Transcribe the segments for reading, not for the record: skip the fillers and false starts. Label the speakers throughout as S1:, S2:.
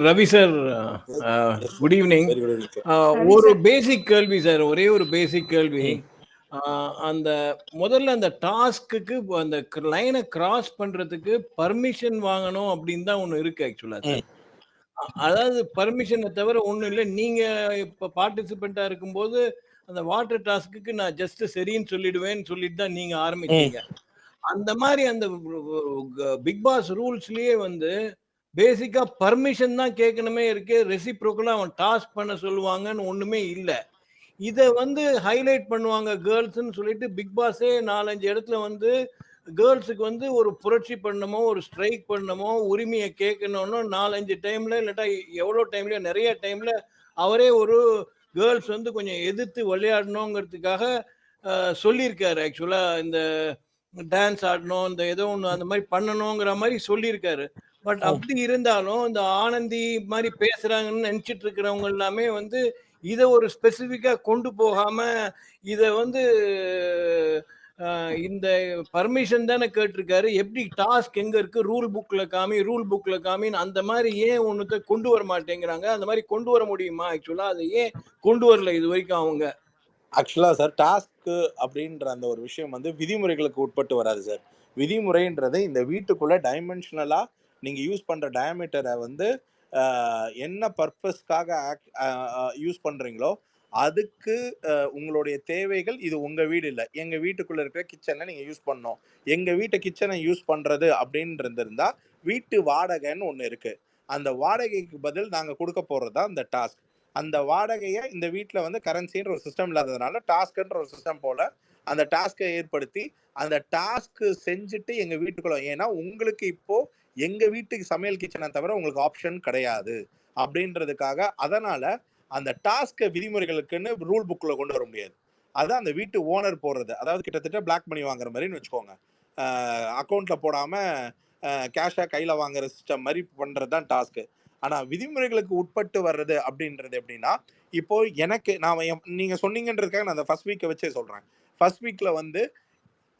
S1: Ravi sir,
S2: Yes, sir.
S1: Good evening.
S2: Very good evening, sir.
S3: Ravi
S1: ஒரு
S3: sir.
S1: பேசிக் கேள்வி sir, ஒரே ஒரு பேசிக் கேள்வி.
S2: ம்.
S1: அந்த முதல்ல அந்த டாஸ்க்குக்கு அந்த லைனை கிராஸ் பண்றதுக்கு பர்மிஷன் வாங்கணும் அப்படின்னு தான் ஒன்று இருக்கு ஆக்சுவலா சார். அதாவது பர்மிஷனை தவிர ஒன்றும் இல்லை. நீங்க இப்போ பார்ட்டிசிபெண்டா இருக்கும்போது அந்த வாட்டர் டாஸ்க்கு நான் ஜஸ்ட் சரின்னு சொல்லிடுவேன்னு சொல்லிட்டு தான் நீங்க ஆரம்பிச்சீங்க. அந்த மாதிரி அந்த பிக் பாஸ் ரூல்ஸ்லயே வந்து பேசிக்கா பர்மிஷன் தான் கேட்கணுமே இருக்கு. ரெசிப்ரோக்கலா அவன் டாஸ்க் பண்ண சொல்லுவாங்கன்னு ஒண்ணுமே இல்ல. இத வந்து ஹைலைட் பண்ணுவாங்க கேர்ள்ஸ்ன்னு சொல்லிட்டு பிக் பாஸே 4-5 இடத்துல வந்து கேர்ள்ஸுக்கு வந்து ஒரு புரட்சி பண்ணணுமோ, ஒரு ஸ்ட்ரைக் பண்ணணுமோ, உரிமையை கேட்கணும்னு 4-5 டைம்ல இல்லாட்டா எவ்வளோ டைம்ல நிறைய டைம்ல அவரே ஒரு கேர்ள்ஸ் வந்து கொஞ்சம் எதிர்த்து விளையாடணுங்கிறதுக்காக சொல்லியிருக்காரு. ஆக்சுவலா இந்த டான்ஸ் ஆடணும், இந்த ஏதோ ஒன்று அந்த மாதிரி பண்ணணுங்கிற மாதிரி சொல்லியிருக்காரு. பட் அப்படி இருந்தாலும் இந்த ஆனந்தி மாதிரி பேசுறாங்கன்னு நினைச்சிட்டு இருக்கிறவங்க எல்லாமே வந்து இதை ஒரு ஸ்பெசிஃபிக்கா கொண்டு போகாம இதை வந்து இந்த பர்மிஷன் தானே கேட்டிருக்காரு, எப்படி டாஸ்க் எங்க இருக்கு, ரூல் புக்ல காமின்னு அந்த மாதிரி ஏன் ஒண்ணுத்த கொண்டு வர மாட்டேங்கிறாங்க? அந்த மாதிரி கொண்டு வர முடியுமா? ஆக்சுவலா அதை ஏன் கொண்டு வரல இது வரைக்கும் அவங்க?
S2: ஆக்சுவலா சார், டாஸ்க் அப்படின்ற அந்த ஒரு விஷயம் வந்து விதிமுறைகளுக்கு உட்பட்டு வராது சார். விதிமுறைன்றது இந்த வீட்டுக்குள்ள டைமென்ஷனலா நீங்க யூஸ் பண்ற டயமீட்டரை வந்து என்ன பர்பஸ்க்காக யூஸ் பண்றீங்களோ அதுக்கு உங்களுடைய தேவைகள். இது உங்க வீடு இல்லை, எங்க வீட்டுக்குள்ள இருக்கிற கிச்சனை நீங்க யூஸ் பண்ணணும். எங்க வீட்டை கிச்சனை யூஸ் பண்றது அப்படின்றது இருந்தா வீட்டு வாடகைன்னு ஒண்ணு இருக்கு. அந்த வாடகைக்கு பதில் நாங்க கொடுக்க போறதா அந்த டாஸ்க். அந்த வாடகையை இந்த வீட்டில் வந்து கரன்சின்ற ஒரு சிஸ்டம் இல்லாததுனால டாஸ்க்ன்ற ஒரு சிஸ்டம் போல அந்த டாஸ்கை ஏற்படுத்தி அந்த டாஸ்க் செஞ்சுட்டு எங்க வீட்டுக்குள்ள. ஏன்னா உங்களுக்கு இப்போ எங்க வீட்டுக்கு சமையல் கிச்சனை தவிர உங்களுக்கு ஆப்ஷன் கிடையாது அப்படின்றதுக்காக. அதனால அந்த டாஸ்கை விதிமுறைகளுக்குன்னு ரூல் புக்ல கொண்டு வர முடியாது. அதான் அந்த வீட்டு ஓனர் போடுறது. அதாவது கிட்டத்தட்ட பிளாக் மணி வாங்குற மாதிரின்னு வச்சுக்கோங்க. அக்கௌண்ட்ல போடாம கேஷா கையில வாங்குற சிஸ்டம் மாதிரி பண்றது தான் டாஸ்க். ஆனா விதிமுறைகளுக்கு உட்பட்டு வர்றது அப்படின்றது எப்படின்னா, இப்போ எனக்கு நீங்க சொன்னீங்கன்றதுக்காக நான் அந்த ஃபர்ஸ்ட் வீக்கை வச்சே சொல்றேன். ஃபர்ஸ்ட் வீக்ல வந்து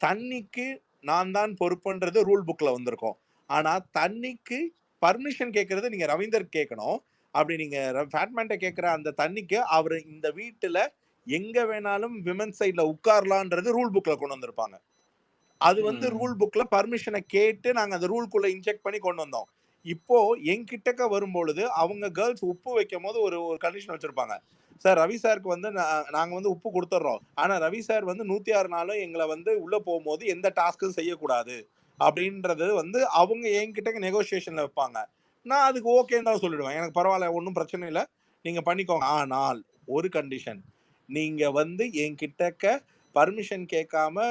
S2: தண்ணிக்கு நான் தான் பொறுப்புன்றது ரூல் புக்ல வந்திருக்கும். ஆனா தண்ணிக்கு பர்மிஷன் கேட்கறது நீங்க ரவீந்தர் கேட்கணும். அப்படி நீங்க ஃபேட்மேன்ட்ட கேட்கிற அந்த தண்ணிக்கு அவர் இந்த வீட்டுல எங்க வேணாலும் விமன் சைட்ல உட்காரலான்றது ரூல் புக்ல கொண்டு வந்திருப்பாங்க. அது வந்து ரூல் புக்ல பர்மிஷனை கேட்டு நாங்க அந்த ரூல்குள்ள இன்ஜெக்ட் பண்ணி கொண்டு வந்தோம். இப்போ என்கிட்டக்க வரும்பொழுது அவங்க கேர்ள்ஸ் உப்பு வைக்கும் போது ஒரு கண்டிஷன் வச்சிருப்பாங்க. சார், ரவி சாருக்கு வந்து நாங்க வந்து உப்பு கொடுத்துட்றோம். ஆனா ரவி சார் வந்து 106 நாளும் எங்களை வந்து உள்ள போகும்போது எந்த டாஸ்க்கும் செய்யக்கூடாது அப்படின்றது வந்து அவங்க என்கிட்ட நெகோசியேஷன்ல வைப்பாங்க. நான் அதுக்கு ஓகேன்னு தான் சொல்லிடுவேன். எனக்கு பரவாயில்ல, ஒன்றும் பிரச்சனை இல்லை, நீங்க பண்ணிக்கோங்க. ஆனால் ஒரு கண்டிஷன், நீங்க வந்து என்கிட்டக்க பர்மிஷன் கேட்காம,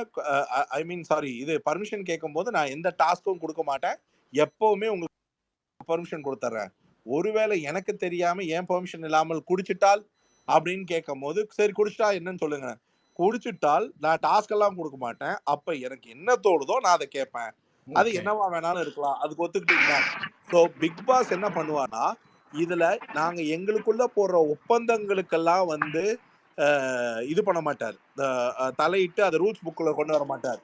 S2: ஐ மீன் சாரி, இது பர்மிஷன் கேட்கும் போது நான் எந்த டாஸ்க்கும் கொடுக்க மாட்டேன். எப்பவுமே உங்களுக்கு பர்மிஷன் கொடுத்துட்றேன். ஒருவேளை எனக்கு தெரியாம ஏன் பெர்மிஷன் இல்லாமல் குடிச்சிட்டால் அப்படின்னு கேட்கும் போது, சரி குடிச்சிட்டா என்னன்னு சொல்லுங்க. குடிச்சிட்டால் நான் டாஸ்க் எல்லாம் கொடுக்க மாட்டேன். அப்ப எனக்கு என்ன தோணுதோ நான் அதை கேட்பேன். அது என்னவா வேணாலும் இருக்கலாம். அதுக்கு ஒத்துக்கிட்டீங்களா? ஸோ பிக் பாஸ் என்ன பண்ணுவானா, இதுல நாங்க எங்களுக்குள்ள போடுற ஒப்பந்தங்களுக்கெல்லாம் வந்து இது பண்ண மாட்டார். தலையிட்டு அதை ரூல்ஸ் புக்ல கொண்டு வர மாட்டார்.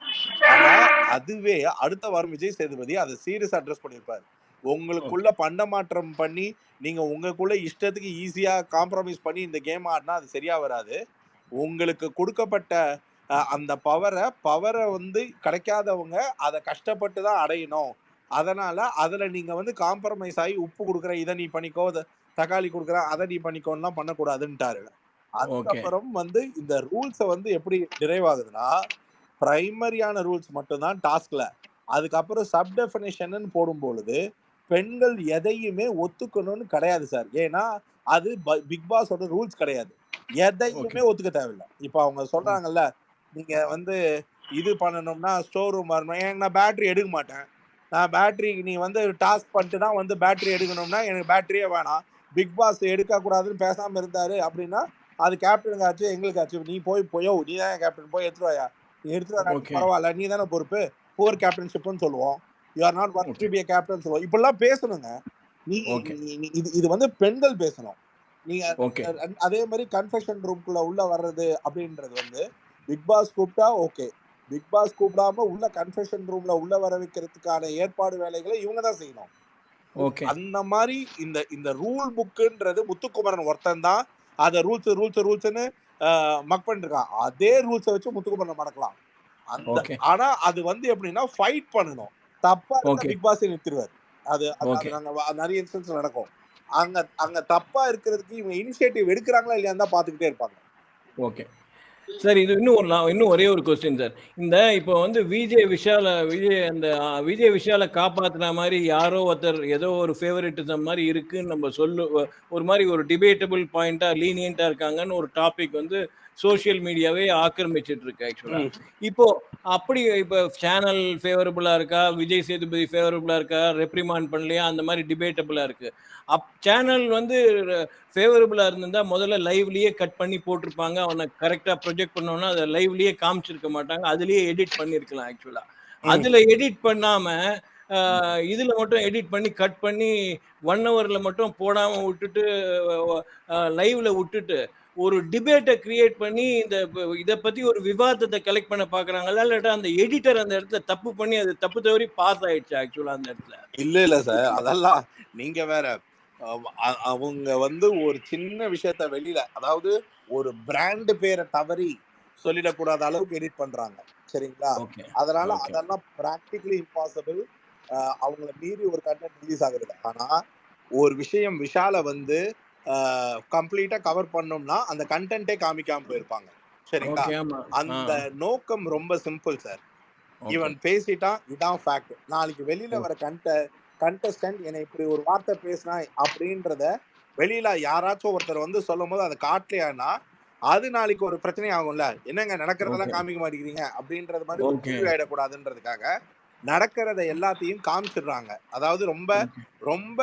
S2: ஆனா அதுவே அடுத்த வாரம் விஜய் சேதுபதி அதை சீரியஸ் அட்ரஸ் பண்ணியிருப்பார். உங்களுக்குள்ள பண்ட மாற்றம் பண்ணி நீங்க உங்களுக்குள்ள இஷ்டத்துக்கு ஈஸியா காம்ப்ரமைஸ் பண்ணி இந்த கேம் ஆடினா அது சரியா வராது. உங்களுக்கு கொடுக்கப்பட்ட அந்த பவரை வந்து கிடைக்காதவங்க அதை கஷ்டப்பட்டு தான் அடையணும். அதனால அதுல நீங்க வந்து காம்ப்ரமைஸ் ஆகி உப்பு கொடுக்குற, இதை நீ பண்ணிக்கோ, தக்காளி கொடுக்குற அதை நீ பண்ணிக்கோலாம் பண்ணக்கூடாதுன்ட்டாரு. அதுக்கப்புறம் வந்து இந்த ரூல்ஸை வந்து எப்படி டிரைவ் ஆகுதுன்னா, பிரைமரியான ரூல்ஸ் மட்டும்தான் டாஸ்க்ல. அதுக்கப்புறம் சப் டெஃபினேஷன் போடும்பொழுது பெண்கள் எதையுமே ஒத்துக்கணும்னு கிடையாது சார். ஏன்னா அது பிக் பாஸோட ரூல்ஸ் கிடையாது. எதையுமே ஒத்துக்க தேவையில்லை. இப்போ அவங்க சொல்றாங்கல்ல, நீங்க வந்து இது பண்ணணும்னா ஸ்டோர் ரூம் வரணும். ஏன் நான் பேட்டரி எடுக்க மாட்டேன். நான் பேட்டரி நீ வந்து டாஸ்க் பண்ணிட்டு தான் வந்து பேட்டரி எடுக்கணும்னா எனக்கு பேட்டரியே வேணாம். பிக் பாஸ் எடுக்க கூடாதுன்னு பேசாம இருந்தாரு அப்படின்னா அது கேப்டனுக்கு ஆச்சு, எங்களுக்கு ஆச்சு. நீ போயோ, நீ தான் கேப்டன், போய் எடுத்துருவாயா, நீ எடுத்துட்டு பரவாயில்ல, நீ தானே பொறுப்பு, புவர் கேப்டன்ஷிப்னு சொல்லுவோம். You are not worth to be a captain சொல்லுவோம். இப்படிலாம் பேசணுங்க. நீ இது வந்து பெண்கள் பேசணும். நீங்க அதே மாதிரி கன்ஃபெஷன் ரூம்குள்ள உள்ள வர்றது அப்படின்றது வந்து பிக் பாஸ் கூப்பிட்டா ஓகே. பிக் பாஸ் கூப்பிடாம உள்ள கன்ஃபெஷன் ரூம்ல உள்ள வர வைக்கிறதுக்கான ஏற்பாடு வேலைகளை இவங்க தான் செய்யணும்.
S1: ஓகே.
S2: அந்த மாதிரி இந்த இந்த ரூல் புக்குன்றது முத்துக்குமரன் ஒருத்தன் தான் அத ரூல்ஸ்ன்னு மக் பண்ணிருக்கான். அதே ரூல்ஸ வச்சு முத்துக்குமரன் மடக்கலாம். அந்த
S1: ஓகே.
S2: ஆனா அது வந்து எப்படின்னா ஃபைட் பண்ணணும். தப்பா இருந்தா
S1: ஓகே.
S2: பிக் பாஸே நிறுத்திருவாரு. அது அது அது
S1: ஓகே.
S2: நாங்க நெறைய இன்ஸ்டன்ஸ் நடக்கும். அங்க அங்க தப்பா இருக்கிறதுக்கு இவங்க இனிஷியேட்டிவ் எடுக்குறாங்களா இல்லையான்னு தான் பார்த்துக்கிட்டே இருப்பாங்க.
S1: ஓகே. சார் இது இன்னும் ஒரே ஒரு கொஸ்டின் சார். இந்த இப்போ வந்து விஜய் விஷால காப்பாத்துன மாரி யாரோ ஒருத்தர் ஏதோ ஒரு ஃபேவரட்டிசம் மாரி இருக்குன்னு நம்ம ஒரு மாரி ஒரு டிபேட்டபிள் பாயிண்ட்டா லீனியன்ட்டா இருக்காங்கன்னு ஒரு டாபிக் வந்து சோசியல் மீடியாவே ஆக்கிரமிச்சிட்டு இருக்கு ஆக்சுவலா.
S2: ம்.
S1: இப்போ இப்போ சேனல் ஃபேவரபிளா இருக்கா? விஜய் சேதுபதி ஃபேவரபிளா இருக்கா? ரெப்ரிமாண்ட் பண்ணலையா? அந்த மாரி டிபேட்டபிளா இருக்கு. சேனல் வந்து ஃபேவரபிளா இருந்திருந்தா முதல்ல லைவ்லயே கட் பண்ணி போட்டிருப்பாங்க. அவன கரெக்ட்டா ப்ரொஜெக்ட் பண்ணோம்னா, அத லைவ்லயே காமிச்சிருக்க மாட்டாங்க. அதிலேயே எடிட் பண்ணியிருக்கலாம் ஆக்சுவலா.
S2: ம்.
S1: அதுல எடிட் பண்ணாம, அ இதுல மட்டும் எடிட் பண்ணி, கட் பண்ணி 1 ஹவர்ல மட்டும் போடாம விட்டுட்டு, லைவ்ல விட்டுட்டு, ஒரு டிபேட்ட கிரியேட் பண்ணி இத பத்தி ஒரு விவாதத்த கலெக்ட் பண்ண பார்க்குறாங்களா? இல்லாட்டா அந்த எடிட்டர் அந்த இடத்துல தப்பு பண்ணி அது தப்பு தவறி பாஸ் ஆயிடுச்சா ஆக்சுவலா அந்த இடத்துல?
S2: இல்ல சார். அதெல்லாம் நீங்க வேற. அவங்க வந்து ஒரு சின்ன விஷயத்த வெளியில அதாவது ஒரு பிராண்ட் பேர தவறி சொல்லிடக்கூடாத அளவுக்கு எடிட் பண்றாங்க. சரிங்களா?
S1: ஓகே.
S2: அதனால
S1: ஓகே.
S2: அதெல்லாம் பிராக்டிகலி இம்பாசிபிள். அவங்கள மீறி ஒரு கன்டென்ட் ரிலீஸ் ஆகுறது. ஆனா, ஒரு விஷயம் விஷால வந்து கம்ப்ளீட்டா கவர் பண்ணோம்னா, அந்த கன்டென்ட்டே காமிக்காம போயிருப்பாங்க. சரிங்களா?
S1: ஓகே. ஆமா. ஆ.
S2: அந்த நோக்கம் ரொம்ப சிம்பிள் சார்.
S1: ஓகே.
S2: இவன் பேசிட்டான். இதான் ஃபேக்ட். நாளைக்கு வெளியில வர கண்டஸ்டன்ட் என்னை இப்படி ஒரு வார்த்தை பேசினான் அப்படின்றத வெளியில யாராச்சும் ஒருத்தர் வந்து சொல்லும்போது அதை காட்டலையானா, அது நாளைக்கு ஒரு பிரச்சனை ஆகும்ல. என்னங்க நடக்கிறதெல்லாம்
S1: ஓகே.
S2: காமிக்க மாட்டேங்கிறீங்க அப்படின்றது மாதிரி ஒரு
S1: ஓகே.
S2: கேள்வி ஆயிடக்கூடாதுன்றதுக்காக நடக்கிறத எல்லாத்தையும் காமிச்சிடுறாங்க. அதாவது ரொம்ப
S1: ஓகே.
S2: ரொம்ப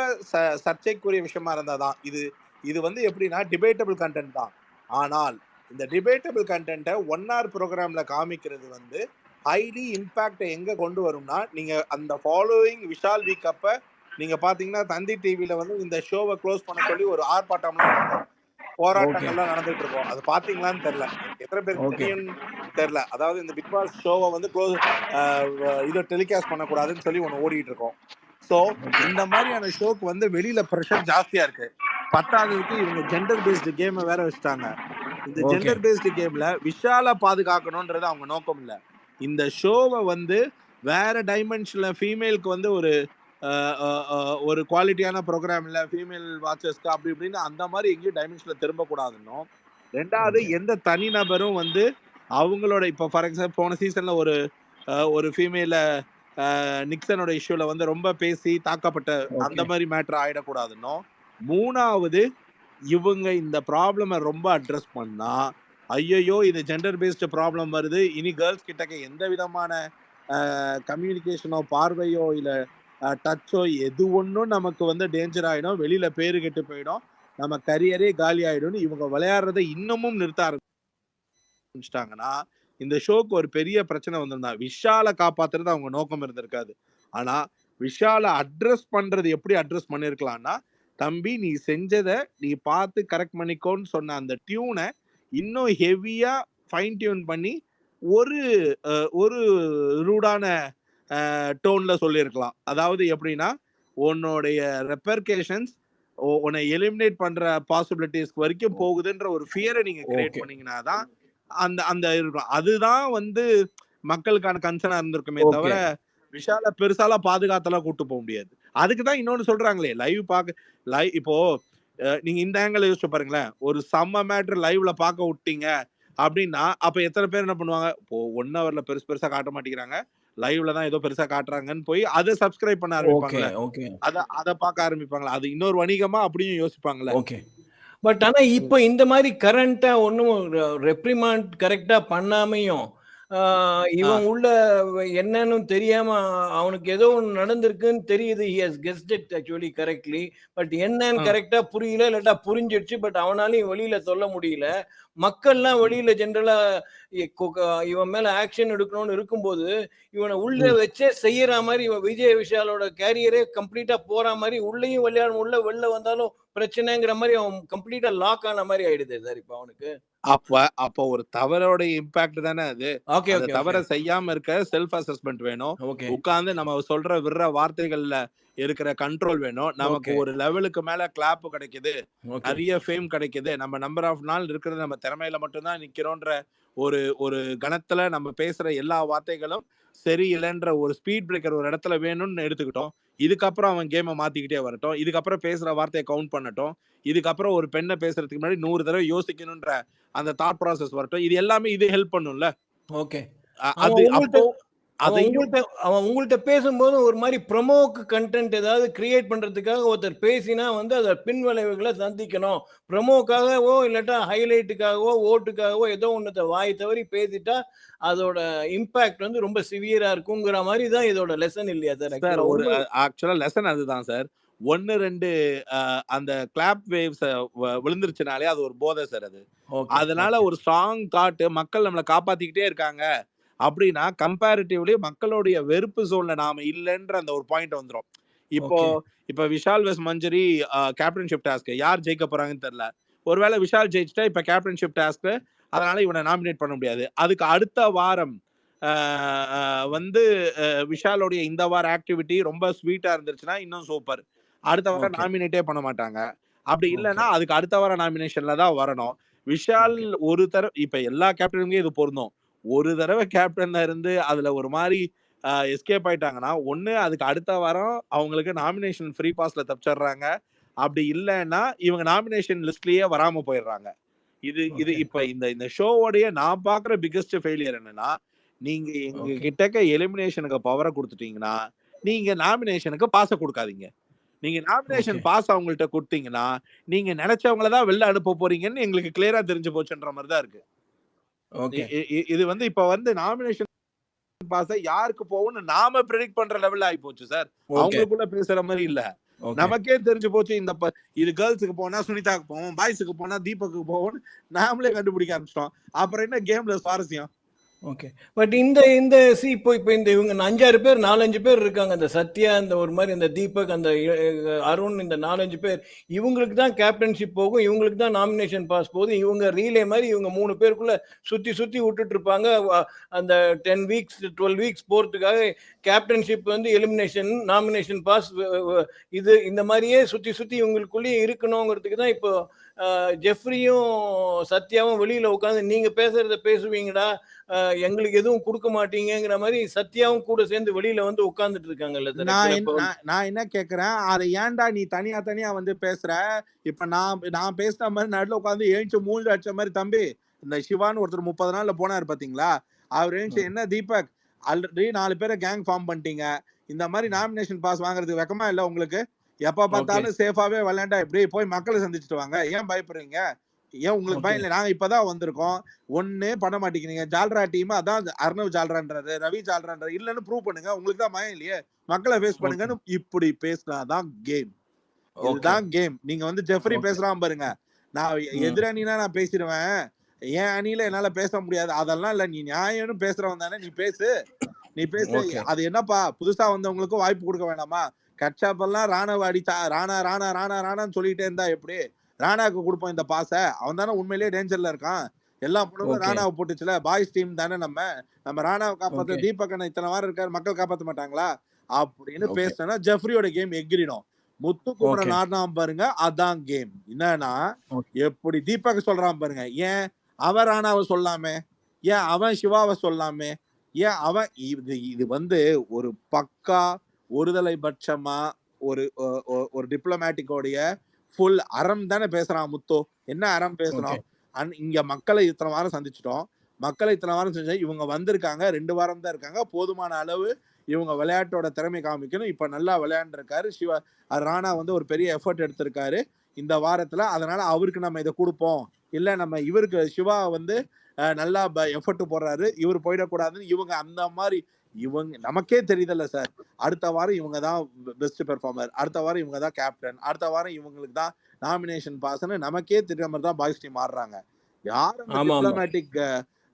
S2: சர்ச்சைக்குரிய விஷயமா இருந்தாதான் இது இது வந்து எப்படின்னா டிபேட்டபிள் கண்டென்ட் தான். ஆனால் இந்த டிபேட்டபிள் கண்டென்ட்டை 1 ஹவர் ப்ரோக்ராம்ல காமிக்கிறது வந்து ஹைலி இம்பாக்ட் எங்க கொண்டு வரும்னா, நீங்க அந்த ஃபாலோயிங் விஷால் வீக் அப்ப நீங்க பார்த்தீங்கன்னா, தந்தி டிவில வந்து இந்த ஷோவ குளோஸ் பண்ண சொல்லி ஒரு ஆர்ப்பாட்டம்லாம் நடக்கும்.
S1: ஓகே.
S2: போராட்டங்கள்லாம் நடந்துட்டு இருக்கும். அது பார்த்தீங்களான்னு தெரியல. எத்தன பேருக்கு
S1: ஓகே.
S2: தெரியும்னு தெரியல. அதாவது இந்த பிக் பாஸ் ஷோவ வந்து அ இத டெலிகாஸ்ட் பண்ணக்கூடாதுன்னு சொல்லி ஒண்ணு ஓடிட்டு இருக்கும். So,
S1: okay.
S2: இந்த மாரியான ஷோக்கு வந்து வெளியில பிரஷர் ஜாஸ்தியா இருக்கு. பத்தாததுக்கு இவங்க ஜெண்டர் பேஸ்டு கேம வேற வச்சுட்டாங்க. இந்த
S1: ஓகே.
S2: ஜெண்டர் பேஸ்டு கேம்ல விஷால பாதுகாக்கணும்ன்றது அவங்க நோக்கம் இல்ல. இந்த ஷோவ வந்து வேற டைமென்ஷன்ல ஃபீமேல்க்கு வந்து ஒரு அ அ அ ஒரு குவாலிட்டியான புரோகிராம் இல்ல, ஃபீமேல் வாட்சர்ஸ்க்கு அப்படி இப்படின்னு அந்த மாரி எங்கேயும் டைமென்ஷன்ல திரும்பக்கூடாதுன்னும். 2வது
S1: ஓகே.
S2: எந்த தனிநபரும் வந்து அவங்களோட இப்ப ஃபார் எக்ஸாம்பிள் போன சீசன்ல ஒரு ஃபீமேல நிக்சனோட இஷ்யூல வந்து ரொம்ப பேசி தாக்கப்பட்ட அந்த
S1: ஓகே.
S2: மாரி மேட்டர் ஆயிடக்கூடாதுன்னும். 3வது இவங்க இந்த ப்ராப்ளம ரொம்ப அட்ரஸ் பண்ணா, ஐய்யய்யோ! இது ஜெண்டர் பேஸ்டு ப்ராப்ளம் வருது. இனி கேர்ல்ஸ் கிட்டக்க எந்த விதமான கம்யூனிகேஷனோ, பார்வையோ, இல்ல டச்சோ எது ஒண்ணும் நமக்கு வந்து டேஞ்சர் ஆயிடும். வெளியில பேரு கெட்டு போயிடும். நம்ம கரியரே காலி ஆயிடும்னு இவங்க விளையாடுறத இன்னமும் நிறுத்த ஆரம்பிச்சுட்டாங்கன்னா, இந்த ஷோக்கு ஒரு பெரிய பிரச்சனை வந்திருந்தா, விஷால காப்பாத்துறது அவங்க நோக்கம் இருந்திருக்காது. ஆனா, விஷால அட்ரஸ் பண்றது எப்படி அட்ரஸ் பண்ணியிருக்கலாம்னா, "தம்பி நீ செஞ்சத நீ பார்த்து கரெக்ட் பண்ணிக்கோன்னு" சொன்ன அந்த டியூன இன்னும் ஹெவியா ஃபைன் டியூன் பண்ணி ஒரு ஒரு ரூடான டோன்ல சொல்லியிருக்கலாம். அதாவது எப்படின்னா, உன்னுடைய ரெப்பர்கேஷன்ஸ் உன்னை எலிமினேட் பண்ற பாசிபிலிட்டீஸ் வரைக்கும் போகுதுன்ற ஒரு ஃபியர நீங்க கிரியேட்
S1: ஓகே.
S2: பண்ணீங்கன்னா தான், அந்த அந்த இருக்கும். அதுதான் வந்து மக்களுக்கான கன்சர்னா இருந்திருக்குமே தவிர,
S1: ஓகே.
S2: விஷால பெருசாலாம் பாதுகாத்தெல்லாம் கூட்டு போ முடியாது. அதுக்கு தான் இன்னொன்னு சொல்றாங்களே, இப்போ நீங்க இந்த ஆங்கிள் யோசிச்சு பாருங்களேன். ஒரு செம்ம மேட்டர் லைவ்ல பார்க்க விட்டீங்க அப்டின்னா, அப்ப எத்தன பேர் என்ன பண்ணுவாங்க? இப்போ 1 ஹவர்ல பெருசு பெருசா காட்ட மாட்டேங்கிறாங்க. லைவ்ல தான் ஏதோ பெருசா காட்டுறாங்கன்னு போய் அத சப்ஸ்கிரைப் பண்ண
S1: ஓகே.
S2: ஆரம்பிப்பாங்கல்ல.
S1: ஓகே.
S2: அத அத பார்க்க ஆரம்பிப்பாங்கல்ல. அது இன்னொரு வணிகமா அப்டியும் யோசிப்பாங்கல்ல.
S1: ஓகே. பட் ஆனா
S2: ம்.
S1: இப்ப இந்த மாரி கரண்ட்டா ஒண்ணும் ரெப்ரிமாண்ட் கரெக்ட்டா பண்ணாமயும், ஆ
S2: ஆ.
S1: இவன் உள்ள என்னன்னு தெரியாம அவனுக்கு ஏதோ ஒண்ணு நடந்திருக்குன்னு தெரியுது. He has guest it actually correctly. But என்னன்னு
S2: ஆ.
S1: கரெக்ட்டா புரியல. இல்லாட்டா புரிஞ்சிடுச்சு. பட் அவனாலயும் வெளியில சொல்ல முடியல. மக்கள்லாம்
S2: ம்.
S1: வெளியில ஜெனரலா இ கொ க இவன் மேல ஆக்ஷன் எடுக்கணும்னு இருக்கும்போது, இவன உள்ள
S2: ம்.
S1: வச்சே செய்யற மாரி இவன் விஜய் விஷாலோட கேரியரே கம்ப்ளீட்டா போற மாரி உள்ளயும் விளையாட முடியல. வெளில வந்தாலும் பிரச்சனைங்கிற மாரி அவன் கம்ப்ளீட்டா லாக் ஆன மாரி ஆயிடுதே சார் இப்ப அவனுக்கு.
S2: அப்ப ஒரு தவறோட இம்பாக்ட் தானே அது.
S1: ஓகே,
S2: அந்த
S1: ஓகே,
S2: தவற
S1: ஓகே.
S2: செய்யாம இருக்க செல்ஃப் அசஸ்மென்ட் வேணும்.
S1: ஓகே,
S2: உட்கார்ந்து நம்ம விடுற வார்த்தைகள்ல இருக்கிற கண்ட்ரோல் வேணும். நமக்கு
S1: ஓகே,
S2: ஒரு லெவலுக்கு மேல கிளாப் கிடைக்குது.
S1: ஓகே,
S2: நெறைய ஃபேம் கிடைக்குது. நம்ம நம்பர் ஆஃப் நாள் இருக்கிறது நம்ம திறமையில மட்டும் தான் நிக்கிறோன்ற ஒரு ஒரு கணத்துல நம்ம பேசுற எல்லா வார்த்தைகளும் சரியில்லன்ற ஒரு ஸ்பீட் பிரேக்கர் ஒரு இடத்துல வேணும்னு எடுத்துக்கிட்டோம். இதுக்கப்புறம் அவன் கேம மாத்திக்கிட்டே வரட்டும். இதுக்கப்புறம் பேசுற வார்த்தைய கவுண்ட் பண்ணட்டும். இதுக்கப்புறம் ஒரு பெண்ண பேசுறதுக்கு முன்னாடி 100 தடவ யோசிக்கணும்ன்ற அந்த தாட் ப்ராசஸ் வரட்டும். இது எல்லாமே இது ஹெல்ப் பண்ணும்ல.
S1: ஓகே. அவன்
S2: அது
S1: உங்கள்ட்ட
S2: அப்போ
S1: அவன்
S2: அதையும்
S1: உங்கள்ட்ட அவன் உங்கள்ட்ட பேசும்போது ஒரு மாரி ப்ரமோக்கு கன்டென்ட் ஏதாவது கிரியேட் பண்றதுக்காக ஒருத்தர் பேசினா வந்து அத பின்விளைவுகள சந்திக்கணும். ப்ரமோக்காகவோ இல்லாட்டா ஹைலைட்டுக்காகவோ, ஓட்டுக்காகவோ ஏதோ ஒண்ணத்த வாய் தவறி பேசிட்டா, அதோட இம்பாக்ட் வந்து ரொம்ப சிவியரா இருக்குங்கிற மாரி தான் இதோட லெசன் இல்லையா சார்?
S2: சார்
S1: ஆக்சுவலா
S2: ஒரு ஆக்சுவலா லெசன் அதுதான் சார். 1, 2 அ அந்த கிளாப் வேவ்ஸ் விழுந்துருச்சுனாலே அது ஒரு போதை சார் அது.
S1: ஓகே,
S2: அதனால
S1: ஓகே,
S2: ஒரு ஸ்ட்ராங் தாட் மக்கள் நம்மள காப்பாத்திக்கிட்டே இருக்காங்க. அப்படின்னா கம்பேரிட்டிவ்லி மக்களுடைய வெறுப்பு ஜோன்ல நாம இல்லன்ற அந்த ஒரு பாயிண்ட் வந்துரும். இப்போ
S1: ஓகே,
S2: இப்ப விஷால் வெஸ் மஞ்சரி கேப்டன்ஷிப் டாஸ்க் யார் ஜெயிக்க போறாங்கன்னு தெரியல. ஒருவேளை விஷால் ஜெயிச்சுட்டா இப்ப கேப்டன்ஷிப் டாஸ்க் அதனால இவன நாமினேட் பண்ண முடியாது. அதுக்கு அடுத்த வாரம் அ அ வந்து விஷாலுடைய இந்த வார ஆக்டிவிட்டி ரொம்ப ஸ்வீட்டா இருந்துச்சுன்னா இன்னும் சூப்பர். அடுத்த வாரம்
S1: ஓகே,
S2: நாமினேட்டே பண்ண மாட்டாங்க. அப்படி
S1: ஓகே,
S2: இல்லன்னா அதுக்கு அடுத்த வார நாமினேஷன்ல தான் வரணும். விஷால்
S1: ஓகே,
S2: ஒரு இப்ப எல்லா கேப்டனுமே இது பொருந்தும். ஒரு தடவ கேப்டன்ல இருந்து அதுல ஒரு மாரி எஸ்கேப் ஆயிட்டாங்கன்னா, ஒண்ணு அதுக்கு அடுத்த வாரம் அவங்களுக்கு நாமினேஷன் ஃப்ரீ பாஸ்ல தப்பிச்சர்றாங்க. அப்படி இல்லன்னா இவங்க நாமினேஷன் லிஸ்ட்லயே வராம போயிடுறாங்க. இது இது
S1: ஓகே,
S2: இப்ப இந்த இந்த ஷோவோடைய நான் பார்க்குற பிக்கஸ்ட் ஃபெயிலியர் என்னன்னா, நீங்க எங்க
S1: ஓகே,
S2: கிட்டக்க எலிமினேஷனுக்கு பவர குடுத்துட்டீங்கன்னா, நீங்க நாமினேஷனுக்கு பாஸ குடுக்காதீங்க. நீங்க நாமினேஷன்
S1: ஓகே,
S2: பாஸ் அவங்கள்ட்ட குடுத்தீங்கன்னா, நீங்க நெனச்சவங்கள தான் வெளில அனுப்ப போறீங்கன்னு எங்களுக்கு கிளியரா தெரிஞ்சு போச்சுன்ற மாரி தான் இருக்கு. இ
S1: ஓகே,
S2: இ இது வந்து இப்ப வந்து நாமினேஷன் பாஸ யாருக்கு போகும்னு நாம பிரெடிக்ட் பண்ற லெவல்ல ஆயிப்போச்சு சார்.
S1: ஓகே,
S2: அவங்களுக்குள்ள பேசுற மாரி இல்ல.
S1: ஓகே.
S2: நமக்கே தெரிஞ்சு போச்சு இது கேர்ல்ஸ்க்கு போனா சுனிதாக்கு போவோம், பாய்ஸ்க்கு போனா தீபக்கு போவோம்னு நாமளே கண்டுபிடிக்க ஆரம்பிச்சிட்டோம். அப்புறம் என்ன கேம்ல சுவாரஸ்யம்?
S1: ஓகே. பட் இந்த இந்த இப்போ இப்போ இந்த இவங்க 5, 6 பேர் 4, 5 பேர் இருக்காங்க. அந்த சத்யா, அந்த ஒரு மாரி இந்த தீபக், அந்த அருண், இந்த 4, 5 பேர். இவங்களுக்கு தான் கேப்டன்ஷிப் போகும். இவங்களுக்கு தான் நாமினேஷன் பாஸ் போகுது. இவங்க ரீலே மாரி இவங்க 3 பேருக்குள்ள சுத்தி சுத்தி விட்டுட்டு இருப்பாங்க. அந்த 10 வீக்ஸ் 12 வீக்ஸ் போறதுக்காக கேப்டன்ஷிப் வந்து எலிமினேஷன், நாமினேஷன் பாஸ் இது இந்த மாரியே சுத்தி சுத்தி இவங்களுக்குள்ளேயே இருக்கணுங்கிறதுக்கு தான் இப்போ ஜெஃப்ரியும் சத்யாவும் வெளியில உட்காந்து நீங்க பேசுறத பேசுவீங்கடா, எங்களுக்கு எதுவும் குடுக்க மாட்டீங்கங்கிற மாரி சத்யாவும் கூட சேர்ந்து வெளியில வந்து உட்கார்ந்துட்டு இருக்காங்கல்ல சார்.
S2: நான்
S1: ஆக்சுவலா
S2: என்
S1: இப்போ
S2: நான் நான் என்ன கேட்கிறேன், அத ஏன்டா நீ தனியா தனியா வந்து பேசுற? இப்ப நான் நான் பேசின மாரி நடுவுல உட்கார்ந்து எழுந்துச்சு மூஞ்சில அடிச்ச மாரி, தம்பி இந்த சிவான்னு ஒருத்தர் 30 நாள்ல போனாரு பார்த்தீங்களா? அவரு எழுந்துச்சு, "என்ன தீபக், ஆல்ரெடி 4 பேர கேங் ஃபார்ம் பண்ணிட்டீங்க. இந்த மாரி நாமினேஷன் பாஸ் வாங்குறதுக்கு வெட்கமா இல்ல உங்களுக்கு? எப்ப
S1: ஓகே,
S2: பார்த்தாலும் சேஃபாவே விளையாண்டா எப்படி? போய் மக்கள சந்திச்சுட்டு வாங்க. ஏன் பயப்படுறீங்க? ஏன் உங்களுக்கு
S1: ஓகே,
S2: பயம் இல்ல? நாங்க இப்ப தான் வந்திருக்கோம். ஒண்ணே பண்ண மாட்டேங்கிறீங்க. ஜால்ரா டீம் அதான் அர்ணவ் ஜால்ரான்றாரு, ரவி ஜால்ரான்றாரு. இல்லன்னு ப்ரூவ் பண்ணுங்க. உங்களுக்கு தான் பயம் இல்லையே? மக்கள ஃபேஸ்
S1: ஓகே,
S2: பண்ணுங்கன்னு இப்படி பேசினாதான் கேம்.
S1: ஓகே,
S2: இதுதான் கேம். நீங்க வந்து ஜெஃப்ரி
S1: ஓகே.
S2: பேசுறான் பாருங்க. நான்
S1: ம்.
S2: எதிரணினா நான் பேசிருவேன். என் அணியில என்னால பேச முடியாது. அதெல்லாம் இல்ல. நீ நியாயம்னு பேசுறவன் தானே. நீ பேசு. நீ பேசு.
S1: ஓகே,
S2: அது என்னப்பா புதுசா வந்தவங்களுக்கும் வாய்ப்பு குடுக்க வேணாமா? கட்சாப்பெல்லாம் ராணாவ அடிச்சா ராணா, ராணா, ராணா, ராணான்னு சொல்லிட்டே இருந்தா எப்படி? ராணாக்கு குடுப்போம் இந்த பாஸ. அவன் தானே உண்மையிலேயே டேஞ்சர்ல இருக்கான். எல்லா பொண்ணுங்களும்
S1: ஓகே,
S2: ராணாவ போட்டுச்சுல. பாய்ஸ் டீம் தானே நம்ம. நம்ம ராணாவ காப்பாத்த
S1: ஓகே,
S2: தீபக் அண்ணன் இத்தன வாரம் இருக்காரு. மக்கள் காப்பாத்த மாட்டாங்களா? அப்படின்னு
S1: ஓகே,
S2: பேசினேன்னா ஜெஃப்ரியோட கேம் எகிறிடும்.
S1: ஓகே,
S2: முத்துக்குமரன் ஆடுனான் பாருங்க. அதான் கேம். என்னன்னா,
S1: ஓகே,
S2: எப்படி தீபக் சொல்றான் பாருங்க. ஏன் அவன் ராணாவ சொல்லாமே? ஏன் அவன் சிவாவ சொல்லாமே? ஏன் அவன் இது இது வந்து ஒரு பக்கா ஒருதலை பட்சமா ஒரு ஒரு டிப்ளமேட்டிக்கோடைய ஃபுல் அறம் தானே பேசுறான் முத்து. என்ன அறம்
S1: ஓகே,
S2: பேசுறோம்? இங்க மக்களை இத்தன வாரம் சந்திச்சுட்டோம். மக்களை இத்தன வாரம் செஞ்சா இவங்க வந்திருக்காங்க. 2 வாரம் தான் இருக்காங்க. போதுமான அளவு இவங்க விளையாட்டோட திறமை காமிக்கணும். இப்ப நல்லா விளையாண்டுருக்காரு. ராணா வந்து ஒரு பெரிய எஃபோர்ட் எடுத்திருக்காரு. இந்த வாரத்துல. அதனால அவருக்கு நம்ம இத குடுப்போம். இல்ல நம்ம இவருக்கு சிவா வந்து நல்லா எஃபோர்ட் போடுறாரு. இவரு போயிடக்கூடாதுன்னு இவங்க அந்த மாரி இவங்க நமக்கே தெரியுதுல்ல சார். அடுத்த வாரம் இவங்க தான் பெஸ்ட் பெர்ஃபார்மர். அடுத்த வாரம் இவங்க தான் கேப்டன். அடுத்த வாரம் இவங்களுக்கு தான் நாமினேஷன் பாஸ்ன்னு நமக்கே தெரியுற மாரி தான் பாய்ஸ் டீம் ஆடுறாங்க. யார் அந்த
S1: ஆமாமா.
S2: டிப்ளமேட்டிக்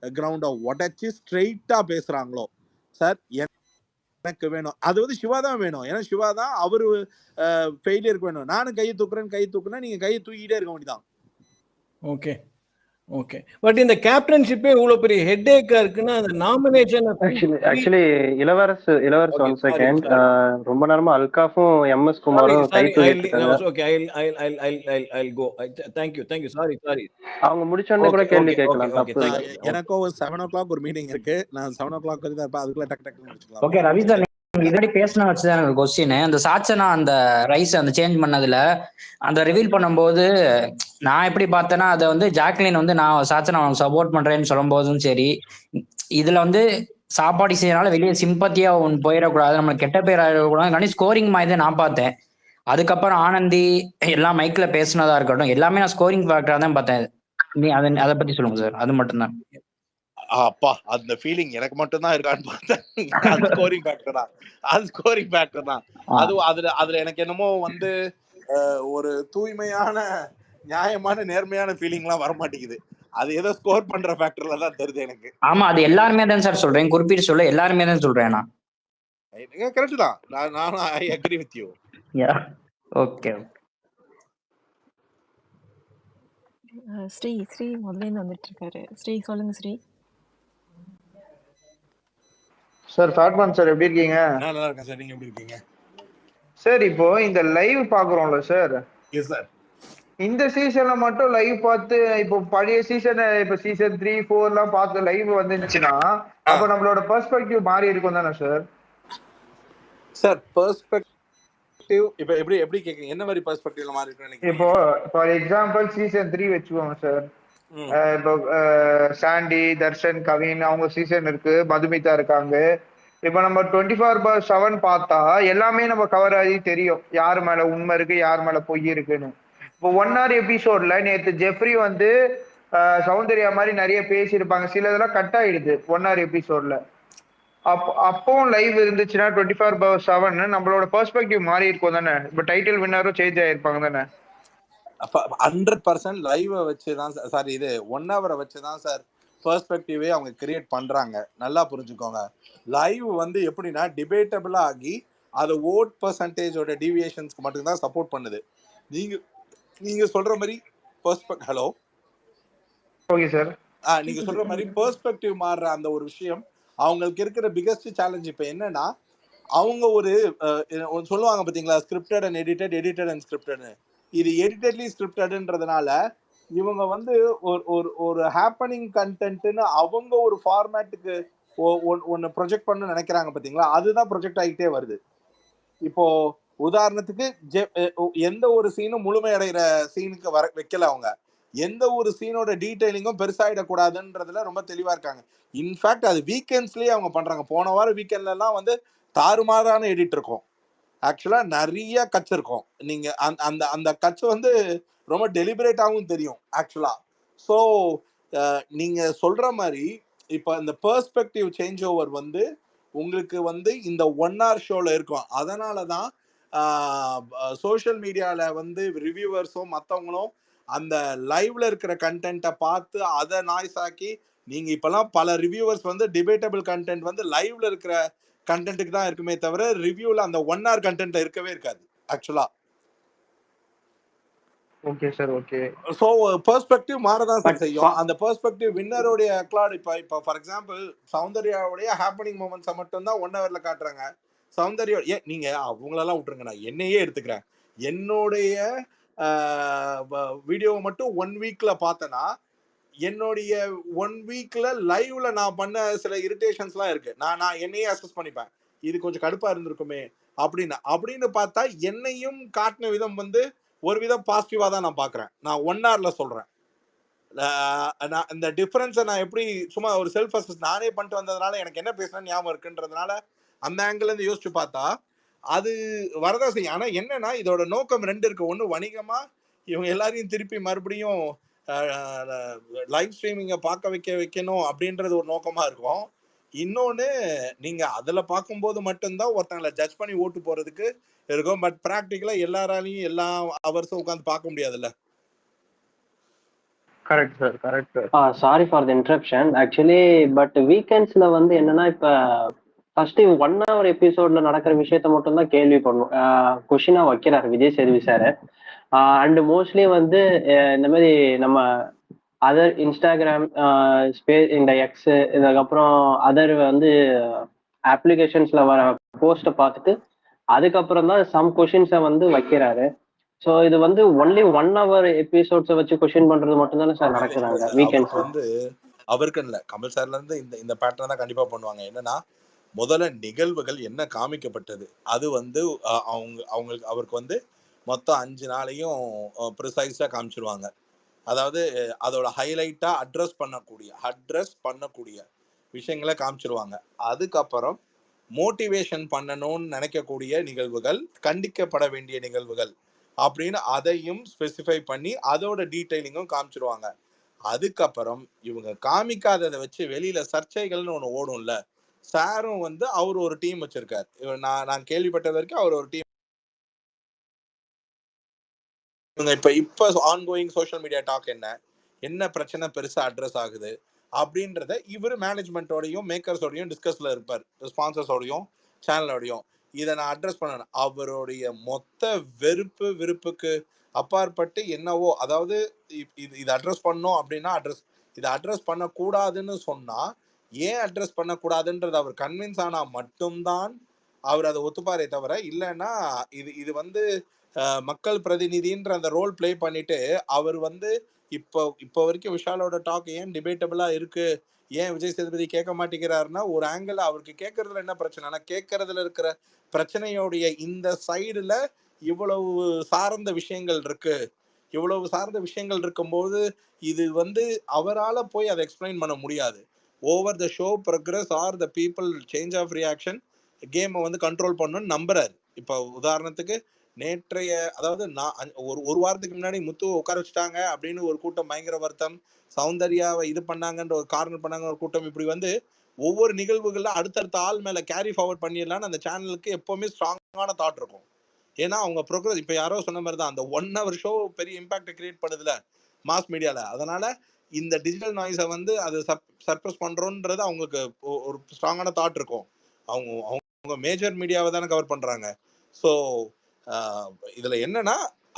S2: கிரவுண்ட உடைச்சு ஸ்ட்ரெய்ட்டா பேசுறாங்களோ, சார் எனக்கு வேணும். அது வந்து சிவா தான் வேணும். ஏன்னா சிவா தான் அவரு ஃபெயிலியருக்கு வேணும். நானும் கைய தூக்குறேன்னு கைய தூக்குனா, நீங்க கைய தூக்கிட்டே இருக்க வேண்டியதுதான்.
S1: ஓகே. ஓகே. பட் இந்த கேப்டன்ஷிப்பே இவ்வளவு பெரிய ஹெட்டேக்கா இருக்குன்னா அந்த nomination
S3: actually Ilavarasu
S1: okay.
S3: One
S1: sorry
S3: second.
S1: Sorry
S3: ரொம்ப நேரமா அல்காஃபும் எம்எஸ்
S1: சாரி
S3: குமாரும்
S1: சாரி
S3: டைட்டில்
S1: ஐ
S3: கேட்டிருக்காங்க.
S1: Okay. I go. Thank you. Sorry.
S3: அவங்க முடிச்ச உடனே கூட
S1: ஓகே
S3: கேள்வி
S1: ஓகே
S3: கேட்கலாம்,
S1: ஓகே
S3: தப்பு
S1: தேங்க்
S3: இல்லை.
S1: யூ.
S2: எனக்கும் 7 o'clock ஒரு மீட்டிங் இருக்கு. நான் 7 o'clock வரைக்கும் தான் இருப்பேன். அதுக்குள்ள டக்குன்னு முடிச்சுக்கலாம்.
S4: ஓகே ரவி சார், நீங்க இதுவரை பேசின வச்சுதான் எனக்கு கொஸ்டின். அந்த சாட்சனா அந்த ரைஸ் அந்த சேஞ்ச் பண்ணதுல அந்த ரிவீல் பண்ணும்போது நான் எப்படி பார்த்தேன்னா, அதை வந்து ஜாக்லின் வந்து நான் சாட்சனா அவனுக்கு சப்போர்ட் பண்றேன்னு சொல்லும் போதும் சரி, இதுல வந்து சாப்பாடு செய்யறதுனால வெளியே சிம்பத்தியா ஒன்று போயிடக்கூடாது, நம்மளுக்கு கெட்ட பேர் ஆயிடக்கூடாது, ஸ்கோரிங் மாதிரி தான் நான் பார்த்தேன். அதுக்கப்புறம் ஆனந்தி எல்லாம் மைக்ல பேசினதா இருக்கட்டும், எல்லாமே நான் ஸ்கோரிங் ஃபேக்டரா தான் பார்த்தேன். நீ அதை பத்தி சொல்லுங்க சார். அது மட்டும்தான்.
S2: அப்பா அந்த ஃபீலிங் எனக்கு மட்டும் தான் இருக்கான்னு பார்த்தேன். அது ஸ்கோரிங் ஃபேக்டர் தான். அதுல எனக்கு என்னமோ வந்து ஒரு தூய்மையான நியாயமான நேர்மையான ஃபீலிங்லாம் வர மாட்டேங்குது. அது ஏதோ ஸ்கோர் பண்ற ஃபேக்டர்ல தான் தெரியுது எனக்கு.
S4: ஆமா, அது எல்லாருமே தான் சார் சொல்றேன், குறிப்பிட்டு சொல்ல எல்லாருமே தான் சொல்றேன் நான்.
S2: கரெக்ட் தான். நான் I agree with you.
S4: Okay.
S5: Sri முதல்ல இருந்து வந்துட்டு இருக்காரு. ஸ்ரீ சொல்லுங்க ஸ்ரீ.
S6: சார் ஃபேட்மேன் சார் எப்படி இருக்கீங்க?
S2: நல்லா இருக்கேன் சார். நீங்க எப்படி இருக்கீங்க
S6: சார்? இப்போ இந்த லைவ் பாக்குறோம்ல சார்,
S2: எஸ் சார்.
S6: இந்த சீசன்ல மட்டும் லைவ் பார்த்து இப்போ பழைய சீசன் இப்ப சீசன் 3, 4 எல்லாம் பார்த்து லைவ் வந்துச்சுன்னா அப்ப நம்மளோட பெர்ஸ்பெக்டிவ் மாறி இருக்கும் தானே சார்?
S2: சார் பெர்ஸ்பெக்டிவ் இப்ப எப்படி கேக்குறீங்க? என்ன மாதிரி பெர்ஸ்பெக்டிவ்ல மாறி இருக்குன்னு நினைக்கிறீங்க?
S6: இப்போ ஃபார் எக்ஸாம்பிள் சீசன் 3 வச்சுக்கோங்க சார். இப்போ சாண்டி, தர்ஷன், கவின் அவங்க சீசன் இருக்கு, மதுமிதா இருக்காங்க. இப்ப நம்ம 24/7 பார்த்தா எல்லாமே நம்ம கவர் ஆகி தெரியும் யார் மேல உண்மை இருக்கு, யார் மேல பொய் இருக்குன்னு. இப்போ 1 hour எபிசோட்ல நேத்து ஜெஃப்ரி வந்து சௌந்தர்யா மாதிரி நிறைய பேசியிருப்பாங்க, சில இதெல்லாம் கட் ஆயிடுது 1 hour எபிசோட்ல. அப்பவும் லைவ் இருந்துச்சுன்னா 24/7 நம்மளோட பெர்ஸ்பெக்டிவ் மாறி இருக்கும் தானே? இப்ப டைட்டில் வின்னரும் சேஞ்ச் ஆயிருப்பாங்க தானே?
S2: அப்ப 100% லைவ் வச்சுதான் சார், இது 1 hour வச்சுதான் சார் பெர்ஸ்பெக்டிவே அவங்க கிரியேட் பண்றாங்க. நல்லா புரிஞ்சுக்கோங்க. லைவ் வந்து எப்படின்னா டிபேட்டபிளா ஆகி அது ஓட் பர்சன்டேஜோட டீவியேஷன்ஸ்க்கு மட்டும்தான் சப்போர்ட் பண்ணுது. நீங்க சொல்ற மாதிரி ஹலோ
S6: ஓகே சார்.
S2: நீங்க சொல்ற மாதிரி பெர்ஸ்பெக்டிவ் மாறுற அந்த ஒரு விஷயம் அவங்களுக்கு இருக்கிற பிகெஸ்ட் சேலஞ்ச். இப்ப என்னன்னா அவங்க ஒரு சொல்லுவாங்க பாத்தீங்களா, ஸ்கிரிப்டட் அண்ட் எடிட்டட் அண்ட் ஸ்கிரிப்டட்னு. இது எடிட்டட்லி ஸ்கிரிப்டட்ன்றதுனால இவங்க வந்து ஒரு ஹேப்பனிங் கண்டென்ட்னு அவங்க ஒரு ஃபார்மேட்டுக்கு ஒன்னு ப்ரொஜெக்ட் பண்ண நினைக்கிறாங்க பாத்தீங்களா, அதுதான் ப்ரொஜெக்ட் ஆகிட்டே வருது. இப்போ உதாரணத்துக்கு எந்த ஒரு சீனும் முழுமையடைகிற சீனுக்கு வைக்கல அவங்க. எந்த ஒரு சீனோட டீடைலிங்கும் பெருசாயிடக்கூடாதுன்றதுல ரொம்ப தெளிவா இருக்காங்க. இன்ஃபேக்ட் அது வீக்கெண்ட்ஸ்லயே அவங்க பண்றாங்க. போன வாரம் வீக்கெண்ட்ல எல்லாம் வந்து தாறுமாறான எடிட் இருக்கும். ஆக்சுவலா நிறைய கட்ஸ் இருக்கும். நீங்க அந்த அந்த கட்ஸ் வந்து ரொம்ப டெலிபரேட்டாவும் தெரியும் ஆக்சுவலா. ஸோ நீங்க சொல்ற மாதிரி இப்ப இந்த பெர்ஸ்பெக்டிவ் சேஞ்ச் ஓவர் வந்து உங்களுக்கு வந்து இந்த 1 hour ஷோல இருக்கும். அதனாலதான் சோசியல் மீடியால வந்து ரிவ்யூவர்ஸும் மற்றவங்களும் அந்த லைவ்ல இருக்கிற கண்டென்ட்டை பார்த்து அதை நாய்ஸ் ஆக்கி, நீங்க இப்பெல்லாம் பல ரிவ்யூவர்ஸ் வந்து டிபேட்டபிள் கண்டென்ட் வந்து லைவ்ல இருக்கிற கண்டென்ட்டுக்கு தான் இருக்குமே தவிர ரிவ்யூல அந்த 1 hour கண்டென்ட் இருக்கவே இருக்காது ஆக்சுவலா.
S6: Okay sir. Okay.
S2: So perspective மாறதான் சார் செய்யும். அந்த பெர்ஸ்பெக்டிவ் வின்னரோடைய அக்லாட் இப்ப ஃபார் எக்ஸாம்பிள் சௌந்தர்யாவுடைய ஹேப்பனிங் மூமெண்ட்ஸை மட்டும் தான் 1 hourல காட்டுறாங்க. சௌந்தர்யா நீங்க அவங்களெல்லாம் விட்டுருங்க, நான் என்னையே எடுத்துக்கிறேன். என்னுடைய வீடியோவை மட்டும் 1 weekல பார்த்தேன்னா என்னுடைய 1 weekல லைவ்ல நான் பண்ண சில இரிட்டேஷன்ஸ்லாம் இருக்கு. நான் என்னையே அசஸ் பண்ணிப்பேன், இது கொஞ்சம் கடுப்பா இருந்திருக்குமே அப்படின்னு பார்த்தா என்னையும் காட்டின விதம் வந்து ஒரு விதம் பாசிட்டிவா தான் நான் பாக்குறேன். நான் 1 hourல சொல்றேன். நான் இந்த டிஃபரன்ஸை நான் எப்படி சும்மா ஒரு செல்ஃப் அசஸ் நானே பண்ணிட்டு வந்ததுனால எனக்கு என்ன பேசுறேன்னு ஞாபகம் இருக்குன்றதுனால அந்த ஆங்கிள் இருந்து யோசிச்சு பார்த்தா அது வரதான் செய்யும். ஆனா என்னன்னா இதோட நோக்கம் 2 இருக்கு. ஒண்ணு வணிகமா இவங்க எல்லாரையும் திருப்பி மறுபடியும் லைவ் ஸ்ட்ரீமிங்கை பார்க்க வைக்கணும் அப்படின்றது ஒரு நோக்கமா இருக்கும். இன்னொன்னு நீங்க அதுல பார்க்கும்போது மட்டும்தான் ஒருத்தங்களை ஜட்ஜ் பண்ணி ஓட்டு போறதுக்கு இருக்கும். பட் பிராக்டிக்கலா எல்லாராலையும் எல்லா அவர்ஸும் உட்காந்து பார்க்க முடியாதுல்ல.
S6: Correct sir. Correct.
S3: Sorry for the interruption actually. But வீக்கெண்ட்ஸ்ல வந்து என்னன்னா, இப்ப ஃபர்ஸ்ட் 1 hour எபிசோட்ல நடக்கிற விஷயத்த மட்டும் தான் கேள்வி பண்ணும் கொஸ்டினா வைக்கிறாரு விஜய் சேதுவி சார். அண்ட் மோஸ்ட்லி வந்து இந்த மாதிரி நம்ம அதர் இன்ஸ்டாகிராம், இந்த எக்ஸ், இதுக்கப்புறம் அதர் வந்து அப்ளிகேஷன்ஸ்ல வர போஸ்ட்டை பார்த்துட்டு அதுக்கப்புறம் தான் சம் கொஷின்ஸை வந்து வைக்கிறாரு. ஸோ இது வந்து ஒன்லி 1 hour எபிசோட்ஸை வச்சு கொஷின் பண்றது மட்டும் தானே சார் நடக்குறாங்க
S2: அவருக்கு
S3: வீக்கெண்ட்ஸ்ல.
S2: வந்து அவருக்குன்னு இல்லை, கமல் சார்ல இருந்து இந்த பேட்டர்ன் தான் கண்டிப்பா பண்ணுவாங்க. என்னன்னா முதல்ல நிகழ்வுகள் என்ன காமிக்கப்பட்டது அது வந்து அவங்களுக்கு அவருக்கு வந்து மொத்தம் 5 நாளையும் ப்ரிசைஸா காமிச்சிருவாங்க. அதாவது அதோட ஹைலைட்டா அட்ரஸ் பண்ணக்கூடிய விஷயங்களை காமிச்சிருவாங்க. அதுக்கப்புறம் மோட்டிவேஷன் பண்ணணும்னு நினைக்கக்கூடிய நிகழ்வுகள், கண்டிக்கப்பட வேண்டிய நிகழ்வுகள் அப்படின்னு அதையும் ஸ்பெசிஃபை பண்ணி அதோட டீட்டெயிலிங்கும் காமிச்சிருவாங்க. அதுக்கப்புறம் இவங்க காமிக்காததை வச்சு வெளியில சர்ச்சைகள்னு ஒண்ணு ஓடும்ல, சாரும் வந்து அவர் ஒரு டீம் வச்சிருக்காரு. நான் கேள்விப்பட்ட வரைக்கும் அவர் ஒரு டீம். இவங்க இப்ப ஆன்கோயிங் சோஷியல் மீடியா டாக் என்ன பிரச்சனை பெருசா அட்ரஸ் ஆகுது அப்படின்றத இவர் மேனேஜ்மெண்டோடையும் மேக்கர்ஸோடையும் டிஸ்கஸ்ல இருப்பார், ஸ்பான்சர்ஸோடையும் சேனலோடையும். இதை நான் அட்ரஸ் பண்ணணும். அவருடைய மொத்த விருப்புக்கு அப்பாற்பட்டு என்னவோ, அதாவது இது அட்ரஸ் பண்ணோம் அப்படின்னா இதை அட்ரஸ் பண்ணக்கூடாதுன்னு சொன்னா ஏன் அட்ரஸ் பண்ணக்கூடாதுன்றது அவர் கன்வின்ஸ் ஆனா மட்டும்தான் அவர் அதை ஒத்துப்பாரே தவிர, இல்லைன்னா இது வந்து மக்கள் பிரதிநிதின்ற அந்த ரோல் பிளே பண்ணிட்டு அவர் வந்து இப்போ வரைக்கும் விஷாலோட டாக் ஏன் டிபேட்டபிளா இருக்கு, ஏன் விஜய் சேதுபதி கேட்க மாட்டேங்கிறாருன்னா, ஒரு ஆங்கிள் அவருக்கு கேட்கறதுல என்ன பிரச்சனை, கேட்கறதுல இருக்கிற பிரச்சனையோடைய இந்த சைடுல இவ்வளவு சார்ந்த விஷயங்கள் இருக்கும்போது இது வந்து அவரால போய் அதை எக்ஸ்பிளைன் பண்ண முடியாது. Over the show progress are the people change of reaction கேமை வந்து கண்ட்ரோல் பண்ணணும்னு நம்புறாரு. இப்போ உதாரணத்துக்கு நேற்றைய, அதாவது நான் ஒரு வாரத்துக்கு முன்னாடி முத்துவை உட்கார வச்சுட்டாங்க அப்படின்னு ஒரு கூட்டம் பயங்கர வருத்தம், சௌந்தர்யாவை இது பண்ணாங்கன்ற ஒரு கார்னர் பண்ணாங்க ஒரு கூட்டம், இப்படி வந்து ஒவ்வொரு நிகழ்வுகள்ல அடுத்தடுத்த ஆள் மேல கேரி ஃபார்வர்ட் பண்ணிடலான்னு அந்த சேனலுக்கு எப்பவுமே ஸ்ட்ராங்கான தாட் இருக்கும். ஏன்னா அவங்க ப்ரோக்ரஸ், இப்ப யாரோ சொன்ன மாதிரி தான், அந்த 1 hour ஷோ பெரிய இம்பாக்ட் கிரியேட் பண்ணுதுல மாஸ் மீடியால. அதனால இந்த டிஜிட்டல் நாய்ஸை வந்து அது சர்ப்ரஸ் பண்றோன்றது அவங்களுக்கு ஒரு ஸ்ட்ராங்கான தாட் இருக்கும். அவங்க மேஜர் மீடியாவை தானே கவர் பண்றாங்க. ஸோ இதுல என்னன்னா,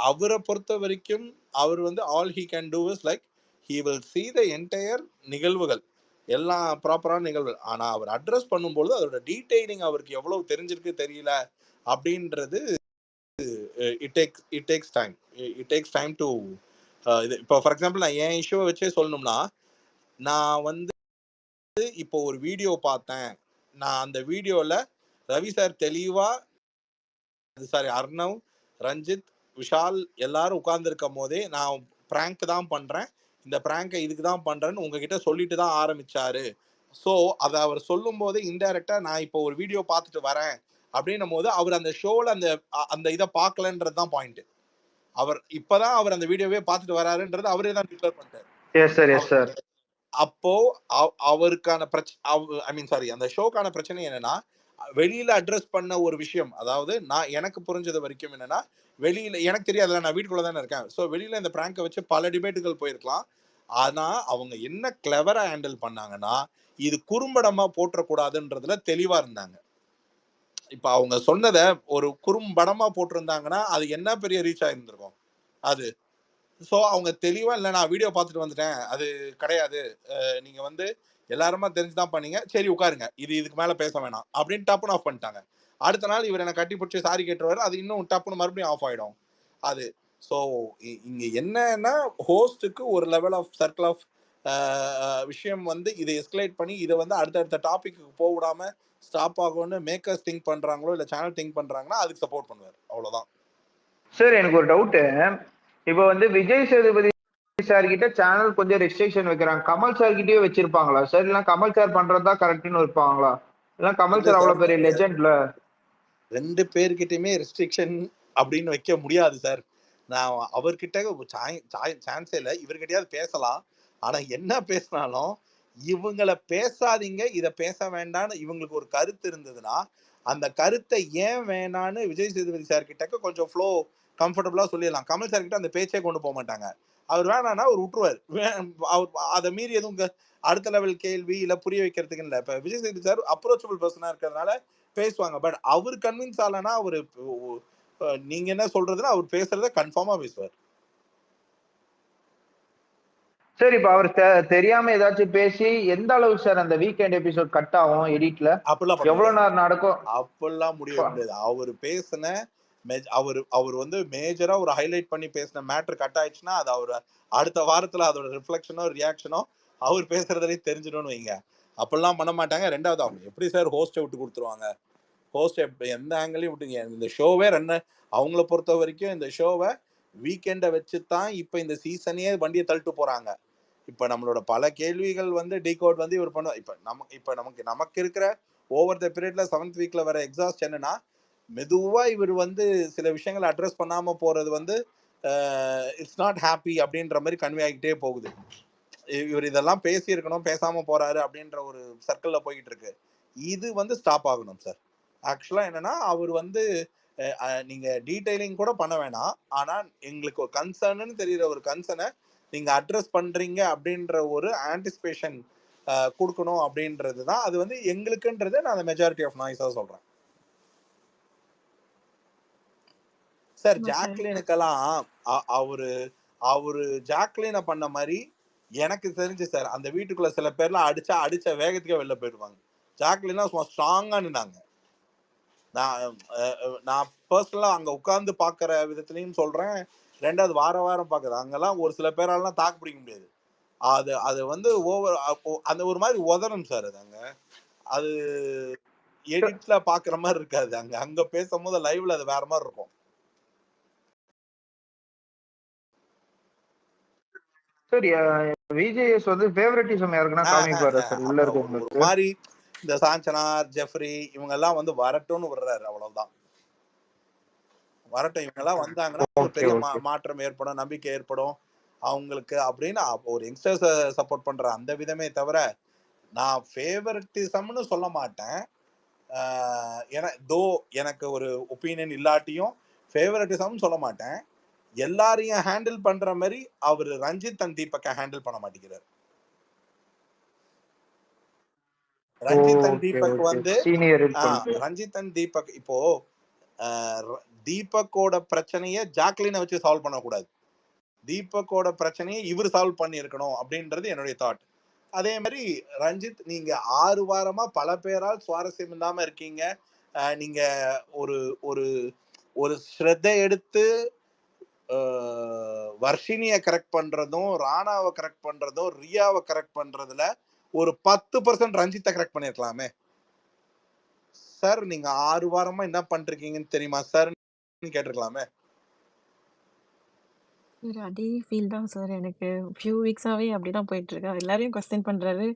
S2: அவரை பொறுத்த வரைக்கும் அவர் வந்து all he can do is like he will see the entire நிகழ்வுகள், எல்லா ப்ராப்பரான நிகழ்வுகள். ஆனா அவர் அட்ரஸ் பண்ணும்போது அதோட டீடைலிங் அவருக்கு எவ்வளவு தெரிஞ்சிருக்கு தெரியல அப்படின்றது இட் டேக்ஸ் டைம் டு இது. இப்போ ஃபார் எக்ஸாம்பிள் நான் என் இஷ்யூவை வச்சே சொல்லணும்னா, நான் வந்து இப்போ ஒரு வீடியோ பார்த்தேன், நான் அந்த வீடியோல ரவி சார் தெளிவா, சாரி அர்ணவ், ரஞ்சித், விஷால் எல்லாரும் உட்கார்ந்துருக்கும் போதே நான் பிராங்க் தான் பண்றேன், இந்த பிராங்கை இதுக்கு தான் பண்றேன்னு உங்ககிட்ட சொல்லிட்டு தான் ஆரம்பிச்சாரு. ஸோ அதை அவர் சொல்லும் போது இன்டைரக்டா நான் இப்போ ஒரு வீடியோ பார்த்துட்டு வரேன் அப்படின்னும் போது அவர் அந்த ஷோல அந்த இதை பார்க்கலன்றது தான் பாயிண்ட். அவர் இப்பதான் அவர் அந்த வீடியோவே பார்த்துட்டு வராருன்றது அவரே தான் டிக்ளேர் பண்ணிட்டாரு.
S6: Yes sir, yes sir.
S2: அப்போ அவருக்கான அந்த ஷோக்கான பிரச்சனை என்னன்னா, வெளியில அட்ரஸ் பண்ண ஒரு விஷயம், அதாவது நான் எனக்கு புரிஞ்சது வரைக்கும் என்னன்னா, வெளியில எனக்கு தெரியாதுல, நான் வீட்டுக்குள்ள தானே இருக்கேன். ஸோ வெளியில இந்த பிராங்கை வச்சு பல டிபேட்டுகள் போயிருக்கலாம். ஆனா அவங்க என்ன கிளவரா ஹேண்டில் பண்ணாங்கன்னா, இது குறும்படமா போற்றக்கூடாதுன்றதுல தெளிவா இருந்தாங்க. இப்ப அவங்க சொன்னத ஒரு குறும்படமா போட்டிருந்தாங்கன்னா அது என்ன பெரிய ரீச் ஆயிருந்திருக்கும் அது. ஸோ அவங்க தெளிவா இல்லை, நான் வீடியோ பார்த்துட்டு வந்துட்டேன், அது கிடையாது, நீங்க வந்து எல்லாருமா தெரிஞ்சுதான் பண்ணீங்க, சரி உட்காருங்க, இதுக்கு மேல பேச வேணாம் அப்படின்னு டப்புன்னு ஆஃப் பண்ணிட்டாங்க. அடுத்த நாள் இவர் என்ன கட்டி பிடிச்சி சாரி கேட்டுருவாரு, அது இன்னும் டப்புன்னு மறுபடியும் ஆஃப் ஆயிடும் அது. ஸோ இங்க என்னன்னா, ஹோஸ்டுக்கு ஒரு லெவல் ஆஃப் சர்க்கிள் ஆஃப் விஷயம் வந்து இதை எஸ்கலேட் பண்ணி இதை வந்து அடுத்தடுத்த டாபிக்கு போக விடாம ஸ்டாப் ஆகும்னு மேக்கர்ஸ் திங்க் பண்றாங்களோ இல்ல சேனல் திங்க் பண்றாங்கன்னா அதுக்கு சப்போர்ட் பண்ணுவார், அவ்வளவுதான்.
S6: சார் எனக்கு ஒரு டவுட்டு, இப்போ வந்து விஜய் சேதுபதி சார் கிட்ட சேனல் கொஞ்சம் ரெஸ்ட்ரிக்ஷன் வைக்கிறாங்க, கமல் சார் கிட்டயே வச்சிருப்பாங்களா சார்? இல்ல கமல் சார் பண்றதா கரெக்ட்னு இருப்பாங்களா? இல்ல கமல் சார் அவ்வளவு பெரிய லெஜெண்ட்ல
S2: 2 பேர்கிட்டயுமே ரெஸ்ட்ரிக்ஷன் அப்படின்னு வைக்க முடியாது சார். நான் அவர்கிட்ட சான்ஸே இல்லை, இவர்கிட்டயாவது பேசலாம். ஆனா என்ன பேசினாலும் இவங்களை பேசாதீங்க, இதை பேச வேண்டாம்னு இவங்களுக்கு ஒரு கருத்து இருந்ததுன்னா அந்த கருத்தை ஏன் வேணான்னு விஜய் சேதுபதி சார் கிட்ட கொஞ்சம் ஃப்ளோ கம்ஃபர்டபுளா சொல்லிடலாம். கமல் சார் கிட்ட அந்த பேச்சே கொண்டு போக மாட்டாங்க. அவர் வேணான்னா அவர் விட்டுருவார். அவர் அதை மீறி எதுவும் அடுத்த லெவல் கேள்வி இல்ல புரிய வைக்கிறதுக்கு இல்லை. இப்ப விஜய் சேதுபதி சார் அப்ரோச்சபிள் பர்சனா இருக்கிறதுனால பேசுவாங்க. பட் அவர் கன்வின்ஸ் ஆலனா அவரு நீங்க என்ன சொல்றதுன்னா அவர் பேசுறத கன்ஃபார்மா பேசுவார்.
S6: சார் இப்ப அவர் தெரியாம ஏதாச்சும் பேசி எந்த அளவுக்கு சார் அந்த வீக்கெண்ட் எபிசோட் கட் ஆகும் எடிட்ல?
S2: அப்படிலாம் பண்ண
S6: எவ்வளவு
S2: முடியாது.
S6: நேரம் நடக்கும்?
S2: அப்படிலாம் முடியவே முடியாது. அவர் பேசின அவர் வந்து மேஜரா ஒரு ஹைலைட் பண்ணி பேசின மேட்டர் கட் ஆயிடுச்சுன்னா அது அவர் அடுத்த வாரத்துல அதோட ரிஃப்ளெக்ஷனோ ரியாக்ஷனோ அவர் பேசுறதுலேயே தெரிஞ்சிடும்னு வைங்க. அப்படிலாம் பண்ண மாட்டாங்க. ரெண்டாவது அவங்க எப்படி சார் ஹோஸ்ட்டை விட்டு கொடுத்துருவாங்க? ஹோஸ்ட் எந்த ஆங்கிளையும் விட்டுங்க. இந்த ஷோவே அவங்கள பொறுத்த வரைக்கும் இந்த ஷோவை வீக்கெண்டை வச்சு தான் இப்போ இந்த சீசனையே வண்டியை தள்ளிட்டு போறாங்க. இப்போ நம்மளோட பல கேள்விகள் வந்து டீகோட் வந்து இவர் பண்ண இப்போ நமக்கு இருக்கிற ஓவர் த பீரியட்ல 7th வீக்ல வர எக்ஸாஸ்ட் என்னன்னா, மெதுவா இவர் வந்து சில விஷயங்களை அட்ரஸ் பண்ணாம போறது வந்து இட்ஸ் நாட் ஹாப்பி அப்படின்ற மாதிரி கன்வே ஆகிட்டே போகுது. இவர் இதெல்லாம் பேசியிருக்கணும், பேசாம போறாரு அப்படின்ற ஒரு சர்க்கிள்ல போய்கிட்டு இருக்கு. இது வந்து ஸ்டாப் ஆகணும் சார். ஆக்சுவலா என்னன்னா அவர் வந்து நீங்க டீடைலிங் கூட பண்ண வேணாம். ஆனா எங்களுக்கு ஒரு கன்சர்ன்னு தெரியுற ஒரு கன்சர்னை நீங்க அட்ரஸ் பண்றீங்க அப்படின்ற ஒரு ஆன்டிசிபேஷன் கொடுக்கணும் அப்படின்றது தான். அது வந்து எங்களுக்குன்றது நான் அந்த மெஜாரிட்டி ஆஃப் நாய்ஸா சொல்றேன் சார். ஜாக்லினுக்கெல்லாம் அவரு ஜாக்லினை பண்ண மாதிரி எனக்கு தெரிஞ்சு சார் அந்த வீட்டுக்குள்ள சில பேர்லாம் அடிச்ச வேகத்துக்கே வெளில போயிடுவாங்க. ஜாக்லினா சும்மா ஸ்ட்ராங்கா நின்னாங்க. நான் பர்சனலா அங்க உட்கார்ந்து பாக்குற விதத்துலயும் சொல்றேன். ரெண்டாவது வாரம் பாக்குறது அங்கெல்லாம் ஒரு சில பேராலாம் தாக்கு பிடிக்க முடியாது. அது வந்து ஓவர் அந்த ஒரு மாதிரி உதறும் சார். அது அங்க அது எடிட்ல பாக்குற மாதிரி இருக்காது. அங்க பேசும்போது லைவ்ல அது வேற மாதிரி இருக்கும்.
S6: சார் விஜேஎஸ் வந்து ஃபேவரட்டிசம் யாருக்குன்னா காமிப்பாரா சார் உள்ள இருக்கவங்களுக்கு?
S2: ஒரு மாதிரி இந்த சாஞ்சனார் ஜெஃப்ரி இவங்க எல்லாம் வந்து வரட்டும்னு விடுறாரு. அவ்வளவுதான். வரட்டும், இவங்க எல்லாம் வந்தாங்கன்னா ஒரு பெரிய மாற்றம் ஏற்படும், நம்பிக்கை ஏற்படும் அவங்களுக்கு அப்படின்னு ஒரு யங்ஸ்டர்ஸை சப்போர்ட் பண்ற அந்த விதமே தவிர நான் ஃபேவரட்டிசம்னு சொல்ல மாட்டேன். எனக்கு ஒரு ஒப்பீனியன் இல்லாட்டியும் ஃபேவரட்டிசம் சொல்ல மாட்டேன். எல்லாரையும் ஹேண்டில் பண்ற மாதிரி அவர் ரஞ்சித் அண்ட் தீபக்கை ஹேண்டில் பண்ண மாட்டேங்கிறார். ரஞ்சித் அண்ட் தீபக் வந்து ரஞ்சித் அண்ட் தீபக் இப்போ தீபக்கோட பிரச்சனையை ஜாக்லினை வச்சு சால்வ் பண்ணக்கூடாது. தீபக்கோட பிரச்சனையை இவர் சால்வ் பண்ணி இருக்கணும் அப்படின்றது என்னுடைய தாட். அதே மாதிரி ரஞ்சித், நீங்க 6 வாரமா பல பேரால் சுவாரஸ்யம் இல்லாம இருக்கீங்க. நீங்க ஒரு ஒரு ஒரு ஸ்ரத்தை எடுத்து வர்ஷினியை கரெக்ட் பண்றதும், ராணாவை கரெக்ட் பண்றதும், ரியாவை கரெக்ட் பண்றதுல ஒரு 10% ரஞ்சித்தை கரெக்ட் பண்ணிருக்கலாமே சார். நீங்க 6 வாரமா என்ன பண்றீங்கன்னு தெரியுமா சார் கேட்டிருக்கலாமே.
S5: அதே ஃபீல் தான் சார் எனக்கு. ஃபியூ வீக்ஸாவே அப்படிதான் போயிட்டு இருக்கு. எல்லாரையும் கொஸ்டின் பண்றாரு.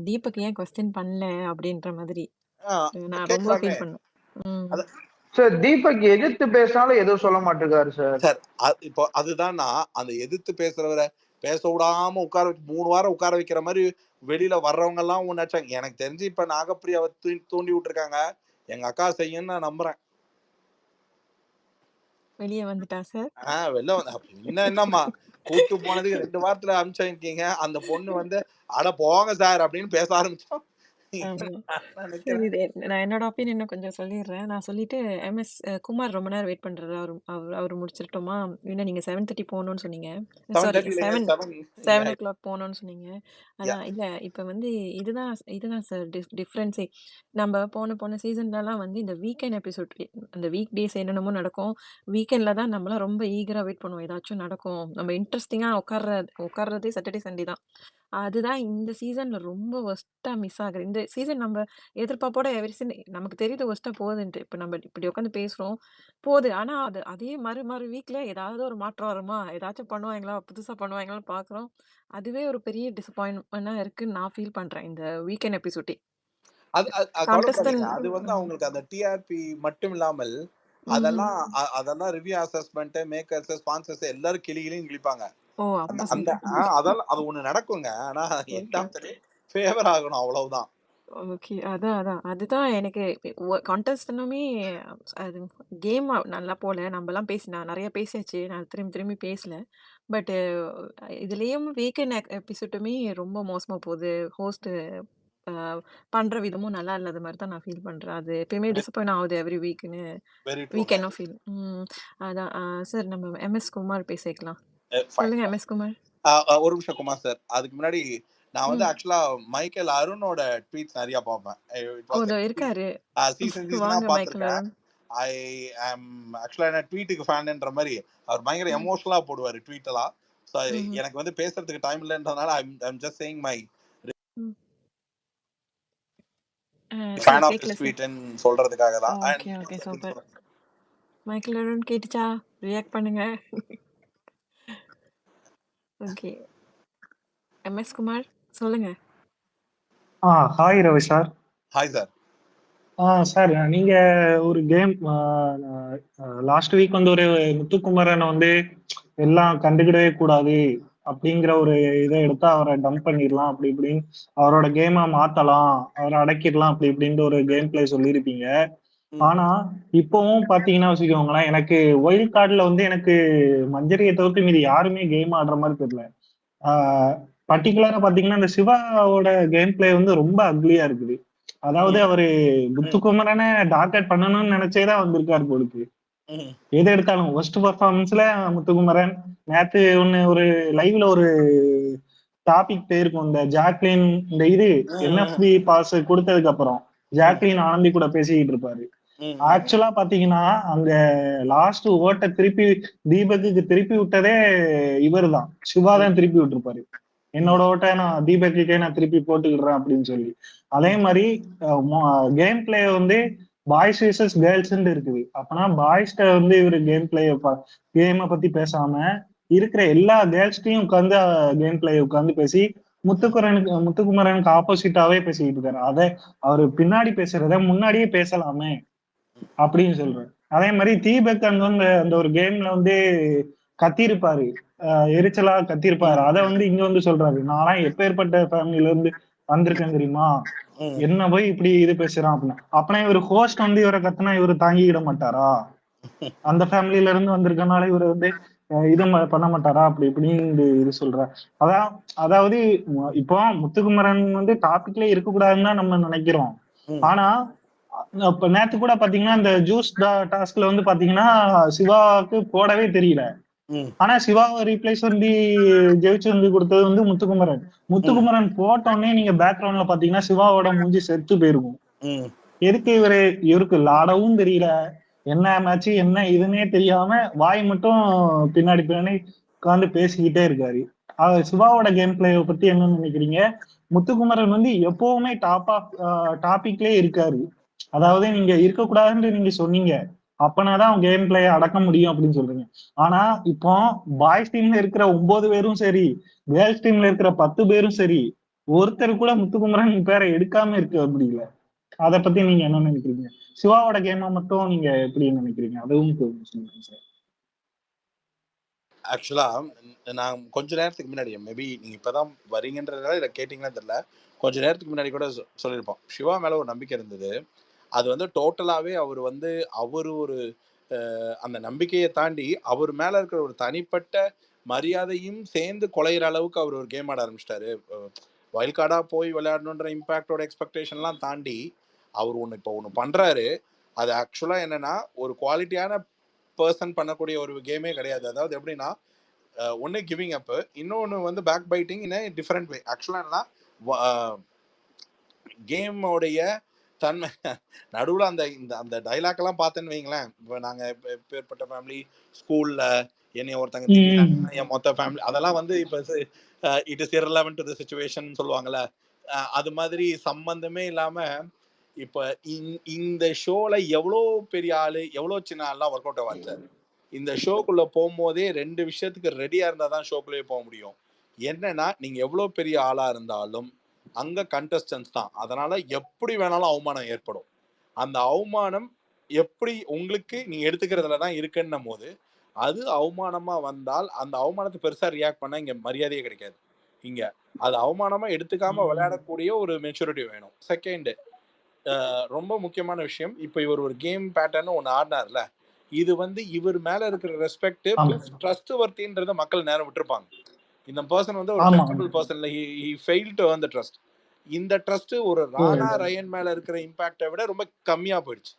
S5: தீபக் ஏன் கொஸ்டின் பண்ணல அப்படின்ற மாதிரி நான் ரொம்ப ஃபீல் பண்ணேன்.
S6: சார் தீபக் எதிர்த்து பேசினாலும் எதுவும் சொல்ல மாட்டேங்காரு சார்.
S2: சார் இப்போ அதுதான் நான் அந்த எதிர்த்து பேசுறவரை பேச விடாம 3 வாரம் உட்கார வைக்கிற மாதிரி வெளியில வர்றவங்க எல்லாம் ஒன்னாச்சாங்க. எனக்கு தெரிஞ்சு இப்ப நாகப்பிரியாவை தூண்டி விட்டுருக்காங்க. எங்க அக்கா செய்யுன்னு நான் நம்புறேன்.
S5: வெளியே வந்துட்டா சார்?
S2: வெளில வந்து என்னம்மா கூட்டு போனதுக்கு 2 வாரத்துல அனுப்பிச்சிருக்கீங்க. அந்த பொண்ணு வந்து அட போங்க சார் அப்படின்னு பேச ஆரம்பிச்சோம்.
S5: சரி, நான் என்னோட ஒப்பீனியன் கொஞ்சம் சொல்லிடுறேன். நான் சொல்லிட்டு எம்எஸ் குமார் ரொம்ப நேரம் வெயிட் பண்றாரு. அவர் முடிச்சிட்டோமா? இன்னும் நீங்க 7:30 போகணும்னு சொன்னீங்க. சாரி 7 o'clock போகணும்னு சொன்னீங்க. அதான் இல்ல இப்ப வந்து இதுதான் சார் டிஃப்ரென்ஸே. நம்ம போன சீசன்லலாம் வந்து இந்த வீக்கெண்ட் எபிசோட் அந்த வீக் டேஸ் என்னென்னமோ நடக்கும். வீக்கெண்ட்ல தான் நம்மளாம் ரொம்ப ஈகரா வெயிட் பண்ணுவோம். ஏதாச்சும் நடக்கும். நம்ம இன்ட்ரெஸ்டிங்கா உட்கார்றதே சாட்டர்டே சண்டே தான். அதுதான் இந்த சீசன்ல ரொம்ப ஒர்ஸ்ட்டா மிஸ் ஆகுது. இந்த சீசன் நம்ம எதிர்பார்ப்போட நமக்கு தெரியுது ஒர்ஸ்ட்டா போகுதுன்ட்டு. இப்ப நம்ம இப்படி உட்காந்து பேசுறோம். போகுது. ஆனா அதே மறு வீக்ல ஏதாவது ஒரு மாற்றம் வருமா? ஏதாச்சும் பண்ணுவாங்களா? புதுசா பண்ணுவாங்களான்னு பார்க்குறோம். அதுவே ஒரு பெரிய டிசப்பாயின்ட்மென்ட்டா இருக்குன்னு நான் ஃபீல் பண்றேன். இந்த வீக்கெண்ட் எபிசோடே.
S2: அது வந்து அவங்களுக்கு அந்த டிஆர்பி மட்டும் இல்லாமல் அதெல்லாம் ரிவ்யூ அசஸ்மெண்ட், மேக்கர்ஸ், ஸ்பான்சர்ஸ் எல்லாரும் கிளியும் கிழிப்பாங்க. அதெல்லாம் அது ஒண்ணு நடக்குங்க. ஆனா ஃபேவர் ஆகணும் அவ்வளவுதான்.
S5: ஓகே. அதுதான் எனக்கு கான்டெஸ்ட்னுமே அது கேம் நல்லா போல. நம்மலாம் நெறைய பேசியாச்சு. நான் திரும்பி பேசல. பட் இதுலயும் வீக்கெண்ட் எபிசோடுமே ரொம்ப மோசமா போகுது. ஹோஸ்ட் பண்ற விதமும் நல்லா இல்லாத மாதிரி தான் நான் ஃபீல் பண்றேன். அது எப்பயுமே டிசப்பாயிண்ட் ஆகுது எவ்ரி வீக்னு. வீக்கெண்டும் ஃபீல். அதான் சார் நம்ம எம்எஸ் குமார் பேசிக்கலாம். சொல்லுங்க எம்எஸ் குமார்.
S2: ஒரு நிமிஷம் குமார் சார், அதுக்கு முன்னாடி நான் வந்து ஆக்சுவலா மைக்கேல் அருணோட ட்வீட்ஸ் நிறைய பார்ப்பேன்.
S5: இருக்காரு.
S2: சீசனா
S5: வாங்க மைக்கேல்
S2: பார்த்திருக்கேன்.
S5: அருண்.
S2: ஐ ஆம் ஆக்சுவலா என்ன ட்வீட்டுக்கு ஃபேன்ன்ற மாதிரி அவர் பயங்கர எமோஷனலா போடுவாரு ட்வீட் எல்லாம். ஸோ எனக்கு வந்து பேசுறதுக்கு டைம் இல்லைன்றதுனால I'm just saying my fan of this ட்வீட்னு சொல்றதுக்காக தான்.
S5: Okay super. மைக்கேல் அருண் கேட்டுச்சா? ரியாக்ட் பண்ணுங்க. ஓகே. MS குமார் சொல்லுங்க.
S7: Hi Ravi sir.
S2: Hi sir.
S7: Sir நீங்க ஒரு கேம் லாஸ்ட் வீக் வந்து ஒரு முத்துக்குமரனை வந்து எல்லாம் கண்டுக்கிடவே கூடாது அப்படிங்கிற ஒரு இதை எடுத்தா அவரை டம்ப் பண்ணிடலாம் அப்படி இப்படின்னு அவரோட கேமை மாத்தலாம், அவரை அடக்கிடலாம் அப்படி இப்படின்ட்டு ஒரு கேம் பிளே சொல்லியிருப்பீங்க. ஆனா இப்பவும் பாத்தீங்கன்னா வச்சுக்கோங்களேன், எனக்கு ஒயில்ட் கார்டுல வந்து எனக்கு மஞ்சரியை தவிர்த்து மீது யாருமே கேம் ஆடுற மாதிரி தெரியல. பர்டிகுலரா பாத்தீங்கன்னா இந்த சிவாவோட கேம் பிளே வந்து ரொம்ப அக்லியா இருக்குது. அதாவது அவரு முத்துக்குமரனை டார்கெட் பண்ணணும்னு நினைச்சேதான் வந்திருக்காரு போலுக்கு. எது எடுத்தாலும் ஒஸ்ட் பர்ஃபார்மன்ஸ்ல முத்துக்குமரன். நேத்து ஒரு லைவ்ல ஒரு டாபிக் போயிருக்கும், இந்த ஜாக்லின் இந்த இது NFB பாஸ் கொடுத்ததுக்கு அப்புறம் ஜாக்லின் ஆனந்தி கூட பேசிக்கிட்டு இருப்பாரு. ஆக்சுவலா பாத்தீங்கன்னா அங்க லாஸ்ட் ஓட்ட திருப்பி தீபக்கு திருப்பி விட்டதே இவர் தான், சிவா தான் திருப்பி விட்டுருப்பாரு. என்னோட ஓட்ட நான் தீபக்குக்கே நான் திருப்பி போட்டுக்கிடுறேன் அப்படின்னு சொல்லி. அதே மாதிரி கேம் பிளே வந்து பாய்ஸ் விசஸ் கேர்ள்ஸ் இருக்குது. அப்பனா பாய்ஸ்ட வந்து இவரு கேமை பத்தி பேசாம இருக்கிற எல்லா கேர்ள்ஸ்டையும் உட்காந்து கேம் பிளே உட்காந்து பேசி முத்துக்குமரனுக்கு ஆப்போசிட்டாவே பேசிக்கிட்டு இருக்காரு. அதை அவரு பின்னாடி பேசுறத முன்னாடியே பேசலாமே அப்படின்னு சொல்றேன். அதே மாதிரி தீபக் அங்க வந்து அந்த ஒரு கேம்ல வந்து கத்திருப்பாரு, எரிச்சலா கத்திருப்பாரு. அதை வந்து இங்க வந்து சொல்றாரு, நான்லாம் எப்பேற்பட்ட ஃபேமிலில இருந்து வந்திருக்கேன் தெரியுமா, என்ன போய் இப்படி இது பேசுறான் அப்படின்னா. அப்பனா இவர் ஹோஸ்ட் வந்து இவரை கத்துனா இவரு தாங்கிக்கிட மாட்டாரா? அந்த ஃபேமிலில இருந்து வந்திருக்கனால இவரு வந்து இது பண்ண மாட்டாரா அப்படி இப்படின்னு இது சொல்ற. அதாவது இப்போ முத்துக்குமரன் வந்து டாபிக்ல இருக்கக்கூடாதுன்னு தான் நம்ம நினைக்கிறோம். ஆனா இப்ப நேத்து கூட பாத்தீங்கன்னா இந்த ஜூஸ் டாஸ்க்ல வந்து பாத்தீங்கன்னா சிவாவுக்கு போடவே தெரியல. ஆனா சிவாவை ரீப்ளேஸ் வந்து ஜெயிச்சு வந்து கொடுத்தது வந்து முத்துக்குமரன். முத்துக்குமரன் போட்டோன்னே நீங்க பேக்ரவுண்ட்ல பாத்தீங்கன்னா சிவாவோட மூஞ்சி செத்து போயிருக்கும். எதுக்கு இவருக்கு லாடவும் தெரியல, என்ன மேட்ச் என்ன இதுன்னே தெரியாம வாய் மட்டும் பின்னாடி உட்காந்து பேசிக்கிட்டே இருக்காரு. சிவாவோட கேம் பிளேயை பத்தி என்ன நினைக்கிறீங்க? முத்துக்குமரன் வந்து எப்பவுமே டாபிக்லயே இருக்காரு. அதாவது நீங்க இருக்கக்கூடாதுன்னு நீங்க சொன்னீங்க, அப்பனாதான் அவங்க கேம் பிளேயை அடக்க முடியும் அப்படின்னு சொல்றீங்க. ஆனா இப்போ பாய்ஸ் டீம்ல இருக்கிற 9 பேரும் சரி, கேர்ள்ஸ் டீம்ல இருக்கிற 10 பேரும் சரி, ஒருத்தர் கூட முத்துக்குமரன் பேரை எடுக்காம இருக்கு அப்படி இல்லை. அதை பத்தி நீங்க என்ன நினைக்கிறீங்க? சிவாவோட கேமை மட்டும் நீங்க எப்படி நினைக்கிறீங்க? அதுவும் சொல்லுங்க சார்.
S2: ஆக்சுவலா நான் கொஞ்ச நேரத்துக்கு முன்னாடி, மேபி நீங்க இப்பதான் வரீங்கன்றதுனால இதை கேட்டீங்கன்னா தெரியல, கொஞ்ச நேரத்துக்கு முன்னாடி கூட சொல்லியிருப்போம், சிவா மேல ஒரு நம்பிக்கை இருந்தது. அது வந்து டோட்டலாவே அவர் வந்து ஒரு அந்த நம்பிக்கையை தாண்டி அவர் மேல இருக்கிற ஒரு தனிப்பட்ட மரியாதையும் சேர்ந்து குலையிற அளவுக்கு அவர் ஒரு கேம் ஆட ஆரம்பிச்சிட்டாரு. வைல்ட் கார்டா போய் விளையாடணுன்ற இம்பாக்டோட எக்ஸ்பெக்டேஷன்லாம் தாண்டி அவர் இப்போ ஒன்று பண்றாரு. அது ஆக்சுவலா என்னன்னா ஒரு குவாலிட்டியான பர்சன் பண்ணக்கூடிய ஒரு கேமே கிடையாது. அதாவது எப்படின்னா ஒன்னு கிவிங் அப், இன்னொன்னு வந்து backbiting in different way. Actually என்னன்னா கேமோடைய தன்மை நடுவில் அந்த டைலாக் எல்லாம் பார்த்தேன்னு வைங்களேன். இப்போ நாங்கள் எப்பேற்பட்ட ஃபேமிலி, ஸ்கூல்ல என்னைய ஒருத்தங்க திட்டாங்கன்னா என் மொத்த ஃபேமிலி, அதெல்லாம் வந்து இப்போ it is irrelevant to the situation சொல்லுவாங்கல்ல, அது மாதிரி சம்பந்தமே இல்லாம இப்போ இந்த ஷோல எவ்வளோ பெரிய ஆளு எவ்வளோ சின்ன ஆள்லாம் ஒர்க் அவுட் ஆவாச்சாரு. இந்த ஷோக்குள்ள போகும்போதே 2 விஷயத்துக்கு ரெடியா இருந்தா தான் ஷோக்குள்ளேயே போக முடியும். என்னன்னா நீங்க எவ்வளோ பெரிய ஆளா இருந்தாலும் அங்க கண்டஸ்டன்ஸ் தான், அதனால எப்படி வேணாலும் அவமானம் ஏற்படும். அந்த அவமானம் எப்படி உங்களுக்கு நீங்க எடுத்துக்கிறதுல தான் இருக்குன்னும் போது, அது அவமானமா வந்தால் அந்த அவமானத்தை பெருசா ரியாக்ட் பண்ண இங்க மரியாதையே கிடைக்காது. இங்க அது அவமானமா எடுத்துக்காம விளையாடக்கூடிய ஒரு மெச்சூரிட்டி வேணும். செகண்ட், ரொம்ப முக்கியமான விஷயம், இப்போ இவர் ஒரு கேம் பேட்டர்ன் ஒன்று ஆடினார்ல, இது வந்து இவர் மேல இருக்கிற ரெஸ்பெக்ட் பிளஸ் ட்ரஸ்ட் வர்த்தின்றத மக்கள் நேரம் விட்டுருப்பாங்க. இந்த பர்சன் வந்து ஒரு ட்ரஸ்டபிள் பர்சன் இல்ல, he failed to earn the trust. இந்த ட்ரஸ்ட் ஒரு ராணா ரயன் மேல இருக்கிற இம்பாக்டை விட ரொம்ப கம்மியா போயிடுச்சு.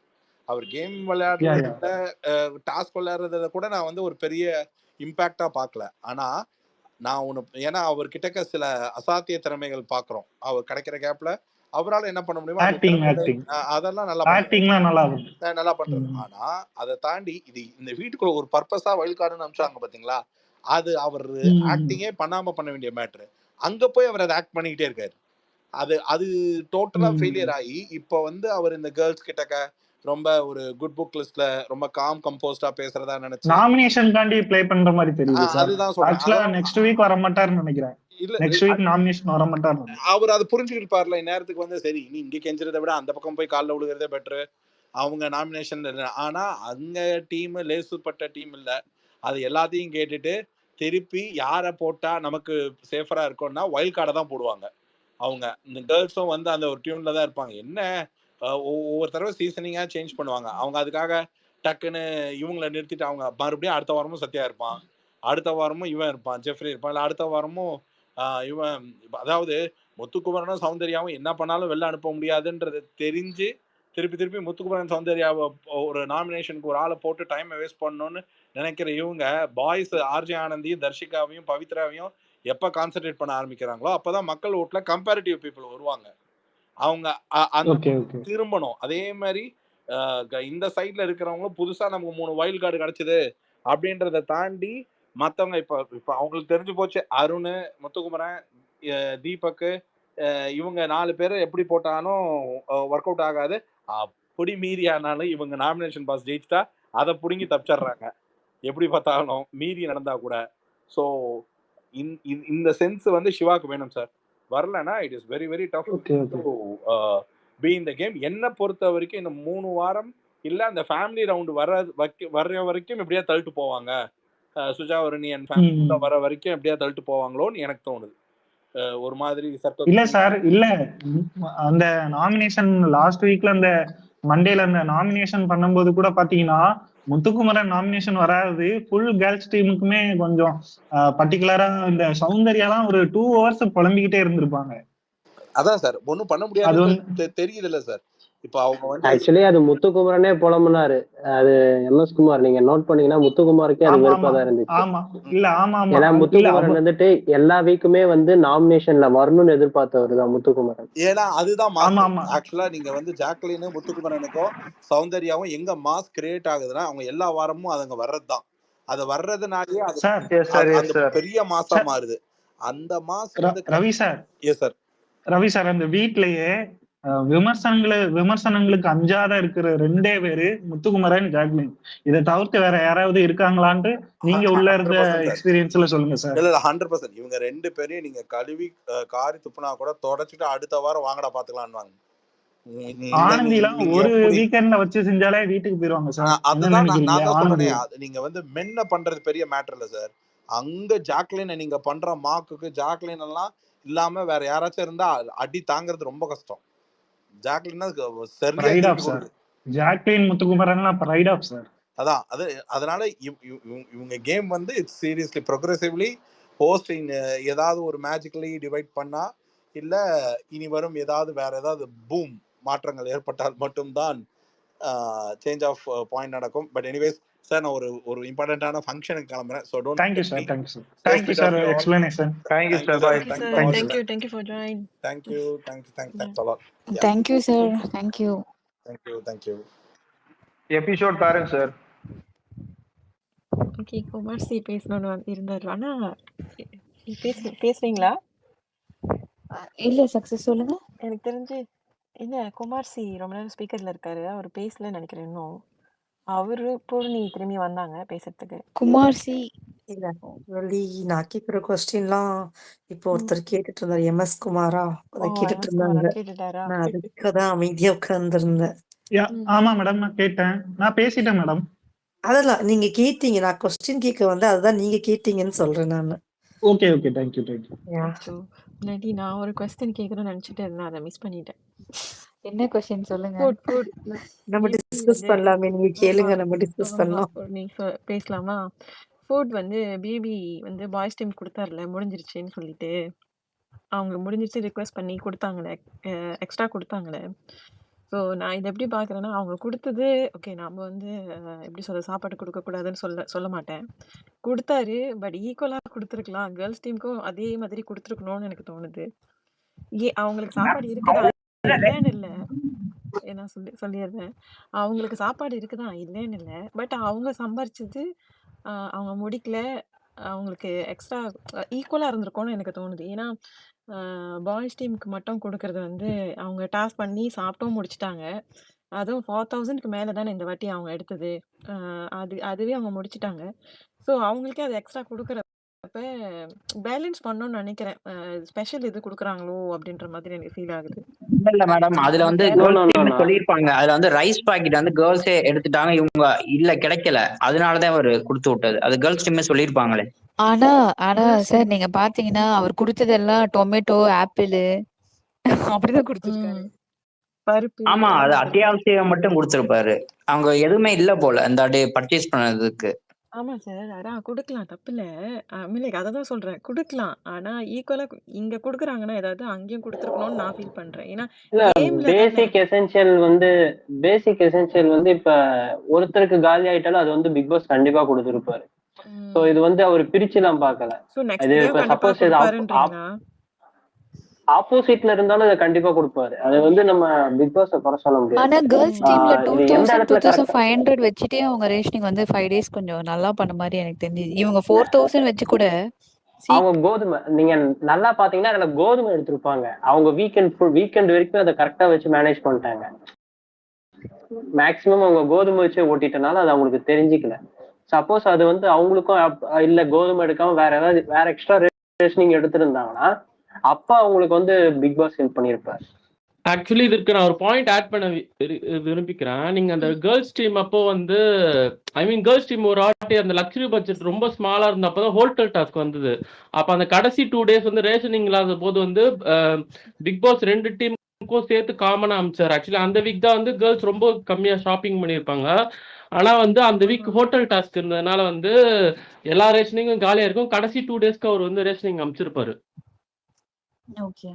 S2: அவர் கேம் விளையாடுறத டாஸ்க் விளையாடுறத கூட நான் வந்து ஒரு பெரிய இம்பாக்டா பார்க்கல. ஆனா நான் ஒண்ணு ஏன்னா அவர்கிட்ட சில அசாத்திய திறமைகள் பாக்குறோம். அவர் கிடைக்கிற கேப்ல அவரால என்ன பண்ண முடியுமோ அந்த திறமைகளை அதெல்லாம் நல்லா பண்றாரு. நல்லா பண்றாரு. ஆனா அதை தாண்டி இது இந்த வீட்டுக்குள்ள ஒரு பர்பஸா வைல்ட் கார்டுன்னு அனுப்பிச்சாங்க பாத்தீங்களா, அது அவர் ஆக்டிங்கே பண்ணாம பண்ண வேண்டிய மேட்ரு. அங்க போய் அவர் அதை ஆக்ட் பண்ணிக்கிட்டே இருக்காரு. அது டோட்டலா ஃபெயிலியர் ஆகி இப்ப வந்து அவர் இந்த கேர்ள்ஸ் கிட்டக்க ரொம்ப ஒரு குட் புக் லிஸ்ட்ல ரொம்ப காம் கம்போஸ்டா பேசுறதா நினைச்சு
S7: நாமினேஷன் காண்டி ப்ளே பண்ற மாதிரி தெரியுது சார்.
S2: அதுதான் சொல்றேன்.
S7: ஆக்சுவலா நெக்ஸ்ட் வீக் வர மாட்டாருன்னு நினைக்கிறேன்.
S2: இல்ல
S7: நெக்ஸ்ட் வீக் நாமினேஷன் வர மாட்டாரு.
S2: அவர் அதை புரிஞ்சுக்கிட்டு இந்நேரத்துக்கு வந்து சரி நீ இங்க கெஞ்சுறதை விட அந்த பக்கம் போய் காலில் விழுகிறதே பெட்ரு. அவங்க நாமினேஷன் ஆனா அங்க டீம் லேசுப்பட்ட டீம் இல்ல. அது எல்லாத்தையும் கேட்டுட்டு திருப்பி யாரை போட்டா நமக்கு சேஃபரா இருக்கும்னா வைல்ட் கார்டை தான் போடுவாங்க. அவங்க இந்த கேர்ள்ஸும் வந்து அந்த ஒரு டியூன்ல தான் இருப்பாங்க. என்ன ஒவ்வொரு தடவை சீசனிங்கா சேஞ்ச் பண்ணுவாங்க. அவங்க அதுக்காக டக்குன்னு இவங்களை நிறுத்திட்டு அவங்க மறுபடியும் அடுத்த வாரமும் சத்யா இருப்பான், அடுத்த வாரமும் இவன் இருப்பான், ஜெஃப்ரி இருப்பான், இல்லை அடுத்த வாரமும் இவன். அதாவது முத்துக்குமரனும் சௌந்தர்யாவும் என்ன பண்ணாலும் வெளில அனுப்ப முடியாதுன்றது தெரிஞ்சு திருப்பி முத்துக்குமரன் சௌந்தர்யாவை ஒரு நாமினேஷனுக்கு ஒரு ஆளை போட்டு டைமை வேஸ்ட் பண்ணணும்னு நினைக்கிற இவங்க பாய்ஸ் ஆர்ஜே ஆனந்தியும் தர்ஷிகாவையும் பவித்ராவையும் எப்ப கான்சென்ட்ரேட் பண்ண ஆரம்பிக்கிறாங்களோ அப்பதான் மக்கள் ஓட்டுல கம்பேரிட்டிவ் பீப்புள் வருவாங்க. அவங்க திரும்பணும். அதே மாதிரி இந்த சைட்ல இருக்கிறவங்களும் புதுசா நமக்கு 3 வைல்ட் கார்டு கிடைச்சது அப்படின்றத தாண்டி மத்தவங்க இப்ப அவங்களுக்கு தெரிஞ்சு போச்சு. அருண், முத்துக்குமரன், தீபக் இவங்க 4 பேரை எப்படி போட்டாலும் ஒர்க் அவுட் ஆகாது. அப்படி மீறி ஆனாலும் இவங்க நாமினேஷன் பாஸ் ஜெயிச்சுட்டா அதை புடுங்கி தப்பிச்சிடுறாங்க எப்படி பார்த்தாலும் மீறி நடந்தா கூட. ஸோ இந்த சென்ஸ் வந்து சிவாக்கு வேணும் சார். வரலன்னா it is very very tough to be in the game. என்ன பொறுத்த வரைக்கும் இந்த 3 வாரம் இல்ல அந்த ஃபேமிலி ரவுண்ட் வர்ற வரைக்கும் எப்படியா தள்ளிட்டு போவாங்க. சுஜாவரணி அண்ட் ஃபேமிலி வர வரைக்கும் எப்படியா தள்ளிட்டு போவாங்களோன்னு எனக்கு தோணுது. ஒரு மாதிரி
S7: இல்ல சார், இல்ல அந்த நாமினேஷன் லாஸ்ட் வீக்ல அந்த மண்டேல அந்த நாமினேஷன் பண்ணும்போது கூட பாத்தீங்கன்னா முத்துக்குமரன் நாமினேஷன் வராது. ஃபுல் கேர்ள்ஸ் டீமுக்குமே கொஞ்சம் பர்டிகுலரா இந்த சௌந்தர்யாலாம் ஒரு 2 hours புலம்பிக்கிட்டே இருந்திருப்பாங்க.
S2: அதான் சார் ஒன்னும் பண்ண முடியாது தெரியுது இல்ல சார். இப்போ அவங்க வந்து
S3: ஆக்சுவலி அது முத்துக்குமரனே புலம்புனாரு. அது எம்எஸ் குமார் நீங்க நோட் பண்ணீங்கன்னா முத்துக்குமாருக்கே அது வெறுப்பா தான் இருந்துச்சு. ஏன்னா முத்துக்குமரன் வந்துட்டு எல்லா வீக்குமே வந்து நாமினேஷன்ல வரணும்னு எதிர்பார்த்தவர் தான் முத்துக்குமரன்.
S2: ஏன்னா அதுதான் மாஸ். ஆக்சுவலா நீங்க வந்து ஜாக்லினும் முத்துக்குமரனுக்கும் சௌந்தர்யாவும் எங்க மாஸ் கிரியேட் ஆகுதுன்னா அவங்க எல்லா வாரமும் அதுங்க வர்றதுதான். அது வர்றதுனாலே அது பெரிய மாசா மாறுது. அந்த mass
S7: Ravi sir Ravi sir அந்த வீட்லயே விமர்சனங்களுக்கு அஞ்சாத இருக்கிற 2 பேரு முத்துக்குமரன், ஜாக்லின். இதை தவிர்த்து வேற யாராவது இருக்காங்களான்னு நீங்க உள்ள இருந்த எக்ஸ்பீரியன்ஸ்ல சொல்லுங்க சார்.
S2: இல்ல 100% இவங்க 2 பேரையும் நீங்க கழுவி காரி துப்புனா கூட தொடச்சிட்டு அடுத்த வாரம் வாங்கடா பாத்துக்கலாம்னு.
S7: ஆனந்திலாம் ஒரு வீக்கெண்ட்ல வச்சு செஞ்சாலே வீட்டுக்கு போயிருவாங்க சார்.
S2: அதுதான் நான் சொல்றேன். நீங்க வந்து மென்ன பண்றது பெரிய மேட்டர் இல்ல சார். அங்க ஜாக்லின் நீங்க பண்ற மாக்குக்கு ஜாக்லின் எல்லாம் இல்லாம வேற யாராச்சும் இருந்தா அடி தாங்கிறது ரொம்ப கஷ்டம்.
S7: ஜாக்லின் முத்துக்குமரன்லாம் ரைட் ஆஃப் சார்.
S2: அதான் அதனால இவங்க கேம் வந்து இட்ஸ் சீரியஸ்லி ப்ரோக்ரெசிவ்லி ஹோஸ்டிங் ஏதாவது ஒரு மேஜிக்கலி டிவைட் பண்ணா இல்ல இனி வரும் ஏதாவது வேற ஏதாவது பூம் மாற்றங்கள் ஏற்பட்டால் மட்டும்தான் சேஞ்ச் ஆஃப் பாயிண்ட் நடக்கும். பட் எனிவேஸ் சார் நான் ஒரு இம்பார்ட்டன்டான ஃபங்க்ஷனுக்கு கிளம்புறேன். So don't
S7: thank you sir explanation.
S6: Thank you sir. Bye.
S5: Thank you for joining.
S2: Thanks a lot.
S8: Thank you sir. Thank you.
S6: Episode பாருங்க சார்.
S5: ஓகே, குமார்சி பேசணும்னு இருந்தாரு. ஆனா பேசுறீங்களா?
S8: இல்ல சக்சஸ் சொல்லுங்க.
S5: எனக்கு தெரிஞ்சு என்ன குமார்சி ரொம்ப நேரம் ஸ்பீக்கர்ல இருக்காரு. அவர் பேசலன்னு நினைக்கிறேன். இன்னும் அவரு பூர்ணி திரும்பி வந்தாங்க பேசுறதுக்கு.
S8: குமார்சி
S9: இல்ல நான் கேக்குற கொஸ்டின்லாம் இப்போ ஒருத்தர் கேட்டுட்டு இருந்தாரு. எம்எஸ் குமாரா அதை கேட்டுட்டு இருந்தாங்க. நான் அதுக்குதான் அமைதியா உட்கார்ந்துருந்தேன்.
S7: ஆமா மேடம், நான் கேட்டேன். நான் பேசிட்டேன் மேடம்.
S9: அதெல்லாம் நீங்க கேட்டீங்க. நான் கொஸ்டின் கேட்க வந்து அதுதான் நீங்க கேட்டீங்கன்னு சொல்றேன் நானு.
S7: Okay thank you.
S5: முன்னாடி நான் ஒரு क्वेश्चन கேக்குறேன்னு நினைச்சிட்டு இருந்தேன், அதை மிஸ் பண்ணிட்டேன்.
S8: என்ன क्वेश्चन சொல்லுங்க.
S5: ஃபுட்
S9: நம்ம டிஸ்கஸ் பண்ணலாமே, நீங்க கேளுங்க, நம்ம டிஸ்கஸ் பண்ணலாம்.
S5: நீங்க பேசலாமா? ஃபுட் வந்து பேபி வந்து பாய்ஸ் டீம் கொடுத்தாருல, முடிஞ்சிருச்சுன்னு சொல்லிட்டு அவங்க முடிஞ்சிருச்சு ரிக்வெஸ்ட் பண்ணி கொடுத்தாங்களே, எக்ஸ்ட்ரா கொடுத்தாங்களே. ஸோ நான் இதை எப்படி பார்க்குறேன்னா, அவங்க குடுத்தது ஓகே நம்ம வந்து எப்படி சாப்பாடு குடுக்கக்கூடாதுன்னு சொல்ல மாட்டேன். குடுத்தாரு. பட் ஈக்குவலா குடுத்துருக்கலாம். கேர்ல்ஸ் டீமுக்கும் அதே மாதிரி குடுத்துருக்கணும்னு எனக்கு தோணுது. அவங்களுக்கு சாப்பாடு இருக்குதா? இல்லன்னு இல்ல. நான் சொல்லிடுறேன். அவங்களுக்கு சாப்பாடு இருக்குதான், இல்லன்னு இல்ல. பட் அவங்க சம்பாரிச்சது அவங்க முடிக்கல. அவங்களுக்கு எக்ஸ்ட்ரா ஈக்குவலா இருந்திருக்கும்னு எனக்கு தோணுது. ஏன்னா பாய்ஸ் டீமுக்கு மட்டும் குடுக்கறது வந்து அவங்க டாஸ்க் பண்ணி சாப்பிட்டும் முடிச்சுட்டாங்க. அதுவும் 4000க்கு மேல தானே இந்த வாட்டி அவங்க எடுத்தது. அதுவே அவங்க முடிச்சுட்டாங்க. ஸோ அவங்களுக்கே அது எக்ஸ்ட்ரா குடுக்குறப்ப பேலன்ஸ் பண்ணணும்னு நினைக்கிறேன். ஸ்பெஷல் இது குடுக்குறாங்களோ அப்படின்ற மாதிரி எனக்கு ஃபீல் ஆகுது.
S4: இல்ல மேடம், அதுல வந்து கேர்ள்ஸ் டீம் சொல்லியிருப்பாங்க. அதுல வந்து ரைஸ் பாக்கெட் வந்து கேர்ள்ஸே எடுத்துட்டாங்க, இவங்க இல்ல கிடைக்கல, அதனாலதான் அவர் கொடுத்து விட்டது. அது கேர்ள்ஸ் டீமே சொல்லியிருப்பாங்களே.
S8: ஆனா சார் நீங்க பாத்தீங்கன்னா அவர் கொடுத்ததெல்லாம் டொமேட்டோ, ஆப்பிள் அப்படிதான் கொடுத்திருக்காரு.
S5: பருப்பு.
S4: ஆமா, அது அத்தியாவசியம் மட்டும் கொடுத்திருப்பாரு. அவங்க எதுவுமே இல்ல போல இந்த டே பர்ச்சேஸ் பண்ணதுக்கு.
S5: ஆமா சார். அதான் குடுக்கலாம், தப்பில்ல. அததான் சொல்றேன். குடுக்கலாம். ஆனா ஈக்குவலா இங்க குடுக்குறாங்கன்னா, ஏதாவது அங்கேயும் குடுத்துருக்கணும்னு நான் ஃபீல் பண்றேன். ஏன்னா
S3: பேசிக் எசென்ஷியல் வந்து இப்ப ஒருத்தருக்கு காலி ஆயிட்டாலும் அது வந்து பிக் பாஸ் கண்டிப்பா கொடுத்திருப்பாரு. சோ இது வந்து அவர் பிரிச்சுலாம் பார்க்கல. இது இப்ப சப்போஸ் ஆப்போசிட்ல இருந்தாலும் அதை கண்டிப்பா கொடுப்பாரு. அது வந்து நம்ம பிக் பாஸ் குறை சொல்ல முடியாது.
S8: ஆனா கேர்ள்ஸ் டீம்ல 2500 வச்சுட்டே அவங்க ரேஷனிங் வந்து 5 டேஸ் கொஞ்சம் நல்லா பண்ண மாதிரி எனக்கு தெரிஞ்சது. இவங்க 4000 வச்சு கூட
S3: அவங்க கோதுமை, நீங்க நல்லா பாத்தீங்கன்னா அதுல கோதுமை எடுத்திருப்பாங்க. அவங்க வீக்கெண்ட் வரைக்கும் அதை கரெக்டா வச்சு மேனேஜ் பண்ணிட்டாங்க. மேக்சிமம் அவங்க கோதுமை வச்சு ஓட்டிட்டனால அது அவங்களுக்கு தெரிஞ்சுக்கல. சப்போஸ் அது வந்து அவங்களுக்கும் இல்ல கோதுமை எடுக்காம வேற எக்ஸ்ட்ரா ரேஷனிங் எடுத்திருந்தாங்கன்னா அப்ப அவங்களுக்கு வந்து பிக் பாஸ் ஹெல்ப் பண்ணிருப்பாரு.
S10: ஆக்சுவலி இதுக்கு நான் ஒரு பாயிண்ட் ஆட் பண்ண விரும்பிக்கிறேன். நீங்க அந்த கேர்ள்ஸ் டீம் அப்போ வந்து கேர்ள்ஸ் டீம் ஒரு வாட்டி அந்த லக்ஸரி பட்ஜெட் ரொம்ப ஸ்மாலா இருந்தப்பதான் ஹோட்டல் டாஸ்க் வந்தது. அப்ப அந்த கடைசி 2 டேஸ் வந்து ரேஷனிங் இல்லாத போது வந்து பிக் பாஸ் 2 டீமுக்கும் சேர்த்து காமனா அமைச்சார். ஆக்சுவலி அந்த வீக் தான் வந்து கேர்ள்ஸ் ரொம்ப கம்மியா ஷாப்பிங் பண்ணியிருப்பாங்க. ஆனா வந்து அந்த வீக் ஹோட்டல் டாஸ்க் இருந்ததுனால வந்து எல்லா ரேஷனிங்கும் காலியா இருக்கும். கடைசி 2 டேஸ்க்கு அவர் வந்து ரேஷனிங் அமைச்சிருப்பாரு.
S8: ஓகே.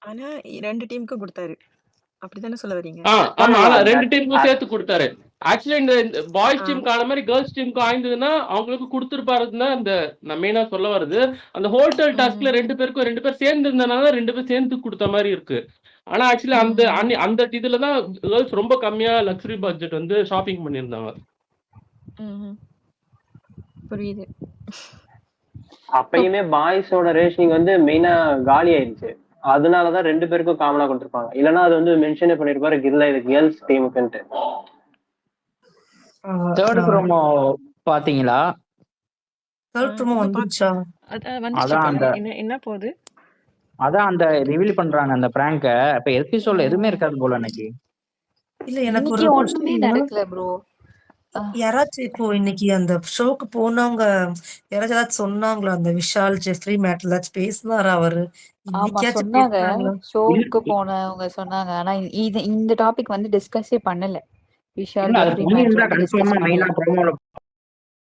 S5: ஆனா 2 டீமுக்கும் கொடுத்தாரு. அப்படிதானே சொல்ல வரீங்க?
S10: ஆமா, 2 டீமுக்கும் சேர்த்து கொடுத்தாரு. ஆக்சுவலி இந்த பாய்ஸ் டீமுக்கு ஆன மாதிரி கேர்ள்ஸ் டீமுக்கு ஆயிருந்ததுன்னா அவங்களுக்கு கொடுத்துருப்பாருன்னு அந்த நான் மெயினா சொல்ல வருது. அந்த ஹோட்டல் டாஸ்க்ல 2 பேர் சேர்ந்து இருந்தனால 2 பேர் சேர்ந்து கொடுத்த மாதிரி இருக்கு. ஆனா ஆக்சுவலி அந்த இதுலதான் கேர்ள்ஸ் ரொம்ப கம்மியா லக்ஸரி பட்ஜெட் வந்து ஷாப்பிங் பண்ணியிருந்தாங்க.
S5: புரியுது.
S3: அப்பயுமே பாய்ஸோட ரேஷனிங் வந்து மெயினா காலி ஆயிடுச்சு. அதனாலதான் 2 பேருக்கும் காமனா கொடுத்திருப்பாங்க. இல்லன்னா அது வந்து மென்ஷனே பண்ணிருப்பாரு இல்ல இது கேர்ள்ஸ் டீமுக்குன்ட்டு.
S4: தேர்ட் ப்ரோமோ பாத்தீங்களா?
S9: தேர்ட் ப்ரோமோ வந்துச்சா?
S5: என்ன போகுது?
S4: அதான் அந்த ரிவீல் பண்றாங்க அந்த பிராங்க. இப்ப எபிசோட்ல எதுவுமே இருக்காது போல இன்னைக்கு.
S9: இல்ல எனக்கு ஒரு
S8: ஒண்ணுமே நடக்கல ப்ரோ.
S9: யாராச்சும் இப்போ இன்னைக்கு அந்த ஷோக்கு போனவங்க யாராச்சும் சொன்னாங்களா? அந்த விஷால் ஜெஃப்ரி மேட்டர் ஏதாச்சும் பேசினாரா அவரு?
S8: சொன்னாங்க, ஷோக்கு போனவங்க சொன்னாங்க. ஆனா இந்த டாபிக் வந்து டிஸ்கஸே பண்ணல. விஷால்